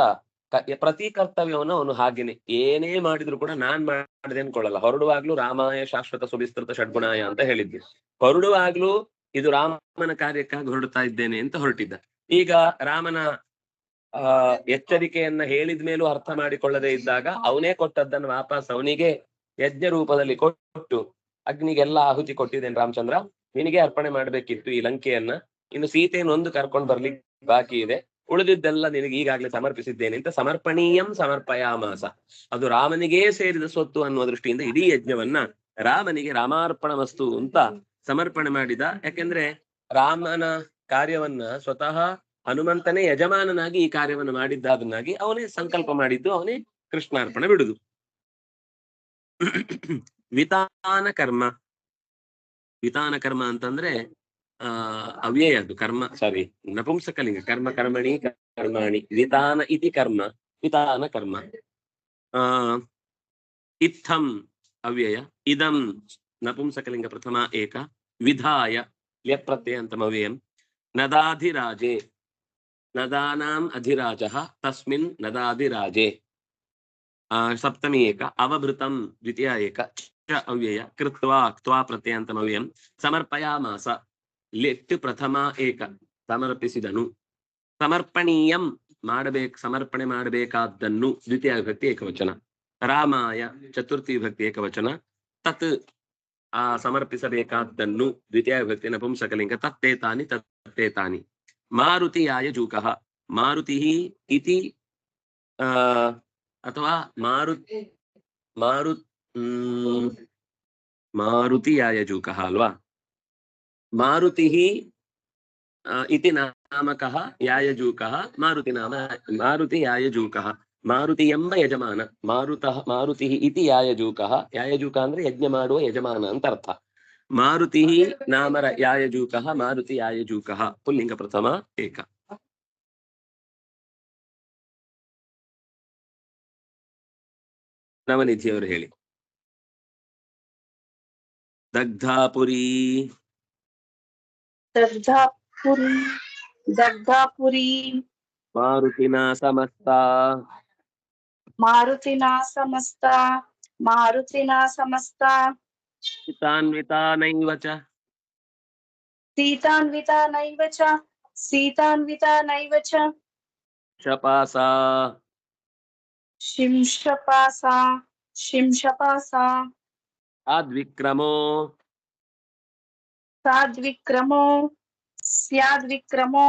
ಪ್ರತಿ ಕರ್ತವ್ಯವನ್ನು ಅವನು ಹಾಗೇನೆ ಏನೇ ಮಾಡಿದ್ರು ಕೂಡ ನಾನ್ ಮಾಡಿದೆ ಅನ್ಕೊಳ್ಳಲ್ಲ. ಹೊರಡುವಾಗ್ಲೂ ರಾಮಾಯ ಶಾಶ್ವತ ಸುವಿಸ್ತೃತ ಷಡ್ಗುಣಾಯ ಅಂತ ಹೇಳಿದ್ವಿ. ಹೊರಡುವಾಗ್ಲೂ ಇದು ರಾಮನ ಕಾರ್ಯಕ್ಕಾಗಿ ಹೊರಡ್ತಾ ಇದ್ದೇನೆ ಅಂತ ಹೊರಟಿದ್ದ. ಈಗ ರಾಮನ ಎಚ್ಚರಿಕೆಯನ್ನ ಹೇಳಿದ ಮೇಲೂ ಅರ್ಥ ಮಾಡಿಕೊಳ್ಳದೆ ಇದ್ದಾಗ ಅವನೇ ಕೊಟ್ಟದ್ದನ್ನು ವಾಪಸ್ ಅವನಿಗೆ ಯಜ್ಞ ರೂಪದಲ್ಲಿ ಕೊಟ್ಟು, ಅಗ್ನಿಗೆಲ್ಲ ಆಹುತಿ ಕೊಟ್ಟಿದ್ದೇನೆ ರಾಮಚಂದ್ರ, ನಿನಗೆ ಅರ್ಪಣೆ ಮಾಡ್ಬೇಕಿತ್ತು ಈ ಲಂಕೆಯನ್ನ, ಇನ್ನು ಸೀತೆಯನ್ನು ಒಂದು ಕರ್ಕೊಂಡು ಬರ್ಲಿಕ್ಕೆ ಬಾಕಿ ಇದೆ, ಉಳಿದಿದ್ದೆಲ್ಲ ನಿನಗೆ ಈಗಾಗಲೇ ಸಮರ್ಪಿಸಿದ್ದೇನೆ ಅಂತ ಸಮರ್ಪಣೀಯಂ ಸಮರ್ಪಯಾಮಾಸ. ಅದು ರಾಮನಿಗೇ ಸೇರಿದ ಸ್ವತ್ತು ಅನ್ನುವ ದೃಷ್ಟಿಯಿಂದ ಇಡೀ ಯಜ್ಞವನ್ನ ರಾಮನಿಗೆ ರಾಮಾರ್ಪಣ ವಸ್ತು ಅಂತ ಸಮರ್ಪಣೆ ಮಾಡಿದ. ಯಾಕೆಂದ್ರೆ ರಾಮನ ಕಾರ್ಯವನ್ನ ಸ್ವತಃ ಹನುಮಂತನೇ ಯಜಮಾನನಾಗಿ ಈ ಕಾರ್ಯವನ್ನು ಮಾಡಿದ್ದಾದನ್ನಾಗಿ ಅವನೇ ಸಂಕಲ್ಪ ಮಾಡಿದ್ದು, ಅವನೇ ಕೃಷ್ಣಾರ್ಪಣೆ ಬಿಡುದು. ವಿತಾನ ಕರ್ಮ, ವಿತಾನ ಕರ್ಮ ಅಂತಂದ್ರೆ ಅವ್ಯಯ, ಅದು ಕರ್ಮ, ಸಾರಿ ನಪುಂಸಕಲಿಂಗ. ಕರ್ಮ ಕರ್ಮಣಿ ಕರ್ಮಾಣಿ, ವಿತಾನ ಇತಿ ಕರ್ಮ, ವಿತಾನ ಕರ್ಮ. ಇತ್ತಂ ಅವ್ಯಯ, ಇದಂ ನಪುಂಸಕಲಿಂಗ ಪ್ರಥಮ ಏಕ, ವಿಧಾಯ ಲ್ಯಪ್ರತ್ಯಯಂತಂ ಅವ್ಯಯಂ, ನದಾಧಿರಾಜೆ ನದಾನಾಂ ಅಧಿರಾಜಃ ತಸ್ಮಿನ್ ನದಾಧಿರಾಜೆ ಸಪ್ತಮಿ ಏಕ, ಅವಭೃತಂ ದ್ವಿತೀಯ ಏಕ, ಅವ್ಯಯ ಕೃತ್ವಾ ಕ್ತ್ವಾ ಪ್ರತ್ಯಂತಂ ಅವ್ಯಯಂ ಸಮರ್ಪಯಾಮಾಸ ಲಿಟ್ ಪ್ರಥಮ ಏಕ ಸಮರ್ಪಿಸಿದನು ಸಮರ್ಪಣೀಯಂ ಸಮರ್ಪಣೆ ಮಾಡಬೇಕಾದ್ದನ್ನು ದ್ವಿತೀಯ ವಿಭಕ್ತಿ ಏಕವಚನ ರಾಮಾಯ ಚತುರ್ಥಿ ವಿಭಕ್ತಿ ಏಕವಚನ ತತ್ ಆ ಸಮರ್ಪಿಸಬೇಕಾದ್ದನ್ನು ದ್ವಿತೀಯ ವಿಭಕ್ತಿ ನಪುಂಸಕಲಿಂಗ ತತ್ತೇತಾನಿ ತತ್ತೇತಾನಿ ಮಾರುತಿಯಾಯ ಜೂಕಃ ಮಾರುತಿ ಇತಿ ಅಥವಾ ಮಾರುತಿಯಾಯ ಜೂಕಃ ಅಲ್ವಾ ಮಾರುತಿ इति नामकः यायजूकः मारुति यायजूकः मारुति ಎಂಬ ಯಜಮಾನ ಮಾರುತಿ ಇತಿ ಯಾಯಜೂಕಃ ಯಾಯಜೂಕ ಅಂದ್ರೆ ಯಜ್ಞ ಮಾಡುವ ಯಜಮಾನ ಅಂತ ಅರ್ಥ ಮಾರುತಿ ನಾಮರ ಯಾಯಜೂಕಃ ಮಾರುತಿ ಯಾಯಜೂಕಃ ಪುಲ್ಲಿಂಗ ಪ್ರಥಮ ಏಕ ನವನಿಧಿಯವರು ಹೇಳಿ ದಗ್ಧಾಪುರಿ ದಗ್ಧಾಪುರಿ ಮಾರುತಿನ ಸಮಸ್ತ ಸೀತಾನ್ವಿತಾ ನೈವ ಚ ಶಪಾಸಾ ಶಿಂಶಪಾಸಾ ಆದ್ವಿಕ್ರಮೋ ಸ್ಯಾದ್ವಿಕ್ರಮೋ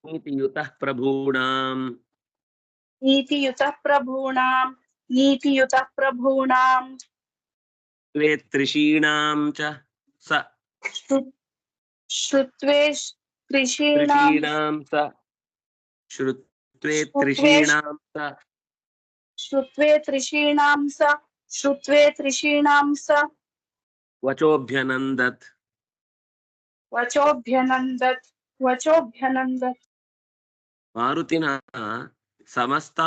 ನೀತಿಯುತಃ ಪ್ರಭೂಣಾಂ ನೀತಿಯುತಃ ಪ್ರಭೂಣಾಂ ತ್ವೇತ್ರಿಷೀಣಾಂ ಚ ಸ ಶ್ರುತ್ವೇ ತ್ರಿಷೀಣಾಂ ಸ ಶ್ರುತ್ವೇತ್ರಿಷೀಣಾಂ ಸ ಶ್ರುತ್ವೇ ತ್ರಿಷೀಣಾಂ ಸ ವಚೋಭ್ಯನಂದತ್ ವಚೋಭ್ಯನಂದತ್ ಮಾರುತಿನ ಸಮಸ್ತ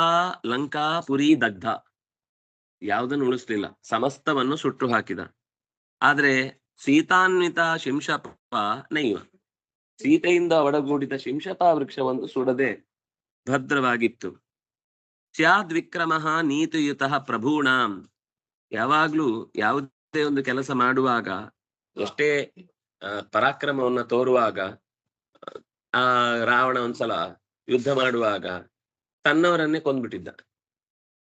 ಲಂಕಾ ಪುರಿ ದಗ್ಧ ಯಾವುದನ್ನು ಉಳಿಸ್ಲಿಲ್ಲ ಸಮಸ್ತವನ್ನು ಸುಟ್ಟು ಹಾಕಿದ ಆದ್ರೆ ಸೀತಾನ್ವಿತ ಶಿಂಶಪ ನೈವ ಸೀತೆಯಿಂದ ಒಡಗೂಡಿದ ಶಿಂಶಪ ವೃಕ್ಷವನ್ನು ಸುಡದೆ ಭದ್ರವಾಗಿತ್ತು ಸ್ಯಾದ್ವಿಕ್ರಮ ನೀತಿಯುತಃ ಪ್ರಭೂಣಾಂ ಯಾವಾಗ್ಲೂ ಯಾವುದೇ ಒಂದು ಕೆಲಸ ಮಾಡುವಾಗ ಎಷ್ಟೇ ಪರಾಕ್ರಮವನ್ನ ತೋರುವಾಗ ಆ ರಾವಣ ಒಂದ್ಸಲ ಯುದ್ಧ ಮಾಡುವಾಗ ತನ್ನವರನ್ನೇ ಕೊಂದ್ಬಿಟ್ಟಿದ್ದ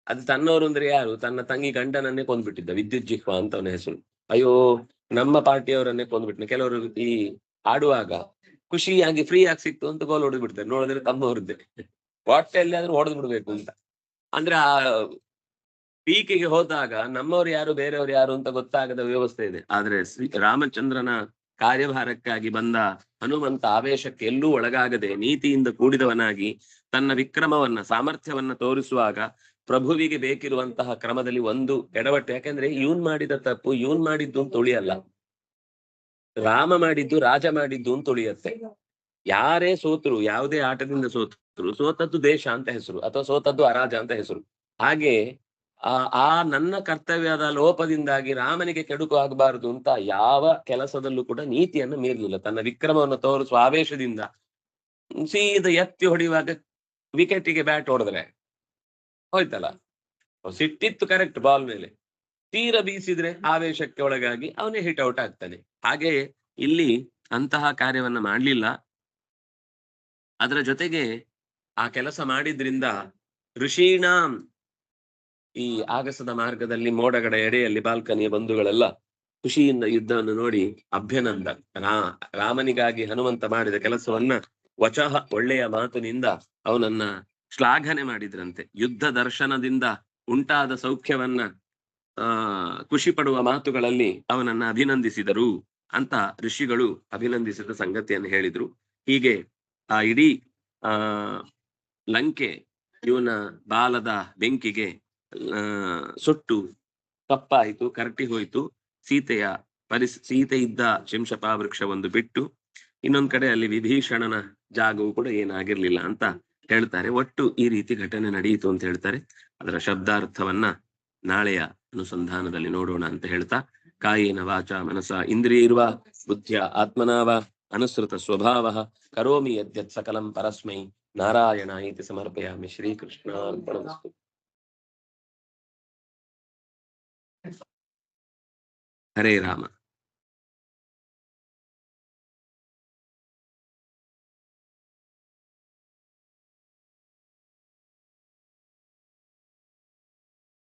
ಅದು ತನ್ನವರು ಅಂದ್ರೆ ಯಾರು ತನ್ನ ತಂಗಿ ಗಂಡನನ್ನೇ ಕೊಂದ್ಬಿಟ್ಟಿದ್ದ ವಿದ್ಯುತ್ ಜಿಹ್ವ ಅಂತ ಅವನ ಹೆಸರು ಅಯ್ಯೋ ನಮ್ಮ ಪಾರ್ಟಿಯವರನ್ನೇ ಕೊಂದ್ಬಿಟ್ನ ಕೆಲವರು ಈ ಆಡುವಾಗ ಖುಷಿಯಾಗಿ ಫ್ರೀ ಆಗಿ ಸಿಕ್ತು ಅಂತ ಗೋಲ್ ಹೊಡೆದು ಬಿಡ್ತಾರೆ ನೋಡಿದ್ರೆ ತಮ್ಮವ್ರದ್ದೇ ಹೊಟ್ಟೆಲ್ಲಿ ಆದ್ರೂ ಹೊಡೆದು ಬಿಡ್ಬೇಕು ಅಂತ ಅಂದ್ರೆ ಆ ಪೀಕಿಗೆ ಹೋದಾಗ ನಮ್ಮವ್ರು ಯಾರು ಬೇರೆಯವ್ರು ಯಾರು ಅಂತ ಗೊತ್ತಾಗದ ವ್ಯವಸ್ಥೆ ಇದೆ ಆದ್ರೆ ರಾಮಚಂದ್ರನ ಕಾರ್ಯಭಾರಕ್ಕಾಗಿ ಬಂದ ಹನುಮಂತ ಆವೇಶಕ್ಕೆ ಎಲ್ಲೂ ಒಳಗಾಗದೆ ನೀತಿಯಿಂದ ಕೂಡಿದವನಾಗಿ ತನ್ನ ವಿಕ್ರಮವನ್ನ ಸಾಮರ್ಥ್ಯವನ್ನ ತೋರಿಸುವಾಗ ಪ್ರಭುವಿಗೆ ಬೇಕಿರುವಂತಹ ಕ್ರಮದಲ್ಲಿ ಒಂದು ಎಡವಟ್ಟು ಯಾಕೆಂದ್ರೆ ಇವನ್ ಮಾಡಿದ ತಪ್ಪು ಇವನ್ ಮಾಡಿದ್ದು ಅಂತ ಉಳಿಯಲ್ಲ ರಾಮ ಮಾಡಿದ್ದು ರಾಜ ಮಾಡಿದ್ದು ಅಂತ ಉಳಿಯತ್ತೆ ಯಾರೇ ಸೋತರು ಯಾವುದೇ ಆಟದಿಂದ ಸೋತದ್ದು ದೇಶ ಅಂತ ಹೆಸರು ಅಥವಾ ಸೋತದ್ದು ಅರಾಜ ಅಂತ ಹೆಸರು ಹಾಗೆ ಆ ನನ್ನ ಕರ್ತವ್ಯದ ಲೋಪದಿಂದಾಗಿ ರಾಮನಿಗೆ ಕೆಡುಕು ಆಗಬಾರದು ಅಂತ ಯಾವ ಕೆಲಸದಲ್ಲೂ ಕೂಡ ನೀತಿಯನ್ನು ಮೀರಲಿಲ್ಲ ತನ್ನ ವಿಕ್ರಮವನ್ನು ತೋರಿಸುವ ಆವೇಶದಿಂದ ಸೀದ ಎತ್ತಿ ಹೊಡೆಯುವಾಗ ವಿಕೆಟಿಗೆ ಬ್ಯಾಟ್ ಹೊಡೆದ್ರೆ ಹೋಯ್ತಲ್ಲ ಸಿಟ್ಟಿತ್ತು ಕರೆಕ್ಟ್ ಬಾಲ್ ಮೇಲೆ ತೀರ ಬೀಸಿದ್ರೆ ಆವೇಶಕ್ಕೆ ಒಳಗಾಗಿ ಅವನೇ ಹಿಟ್ ಔಟ್ ಆಗ್ತಾನೆ ಹಾಗೆ ಇಲ್ಲಿ ಅಂತಹ ಕಾರ್ಯವನ್ನ ಮಾಡ್ಲಿಲ್ಲ ಅದರ ಜೊತೆಗೆ ಆ ಕೆಲಸ ಮಾಡಿದ್ರಿಂದ ಋಷೀಣಾಂ ಈ ಆಗಸದ ಮಾರ್ಗದಲ್ಲಿ ಮೋಡಗಡ ಎಡೆಯಲ್ಲಿ ಬಾಲ್ಕನಿಯ ಬಂಧುಗಳೆಲ್ಲ ಖುಷಿಯಿಂದ ಯುದ್ಧವನ್ನು ನೋಡಿ ಅಭ್ಯನಂದ ರಾಮನಿಗಾಗಿ ಹನುಮಂತ ಮಾಡಿದ ಕೆಲಸವನ್ನ ವಚಃ ಒಳ್ಳೆಯ ಮಾತಿನಿಂದ ಅವನನ್ನ ಶ್ಲಾಘನೆ ಮಾಡಿದ್ರಂತೆ ಯುದ್ಧ ದರ್ಶನದಿಂದ ಉಂಟಾದ ಸೌಖ್ಯವನ್ನ ಖುಷಿ ಪಡುವ ಮಾತುಗಳಲ್ಲಿ ಅವನನ್ನ ಅಭಿನಂದಿಸಿದರು ಅಂತ ಋಷಿಗಳು ಅಭಿನಂದಿಸಿದ ಸಂಗತಿಯನ್ನು ಹೇಳಿದ್ರು ಹೀಗೆ ಆ ಇಡೀ ಲಂಕೆ ಇವನ ಬಾಲದ ಬೆಂಕಿಗೆ ಸುಟ್ಟು ಕಪ್ಪಾಯಿತು ಕರಟಿ ಹೋಯಿತು ಸೀತೆ ಇದ್ದ ಶಿಂಶಪ ವೃಕ್ಷ ಒಂದು ಬಿಟ್ಟು ಇನ್ನೊಂದ್ ಕಡೆ ಅಲ್ಲಿ ವಿಭೀಷಣನ ಜಾಗವು ಕೂಡ ಏನಾಗಿರ್ಲಿಲ್ಲ ಅಂತ ಹೇಳ್ತಾರೆ ಒಟ್ಟು ಈ ರೀತಿ ಘಟನೆ ನಡೆಯಿತು ಅಂತ ಹೇಳ್ತಾರೆ ಅದರ ಶಬ್ದಾರ್ಥವನ್ನ ನಾಳೆಯ ಅನುಸಂಧಾನದಲ್ಲಿ ನೋಡೋಣ ಅಂತ ಹೇಳ್ತಾ ಕಾಯೇನ ವಾಚ ಮನಸ ಇಂದ್ರಿಯೈರ್ವ ಬುದ್ಧ್ಯ ಆತ್ಮನಾವ ಅನುಸೃತ ಸ್ವಭಾವ ಕರೋಮಿ ಯದ್ಯತ್ ಸಕಲಂ ಪರಸ್ಮೈ ನಾರಾಯಣ ಇತಿ ಸಮರ್ಪಯಾಮಿ ಶ್ರೀಕೃಷ್ಣಾರ್ಪಣಮಸ್ತು ಹರೇ ರಾಮ.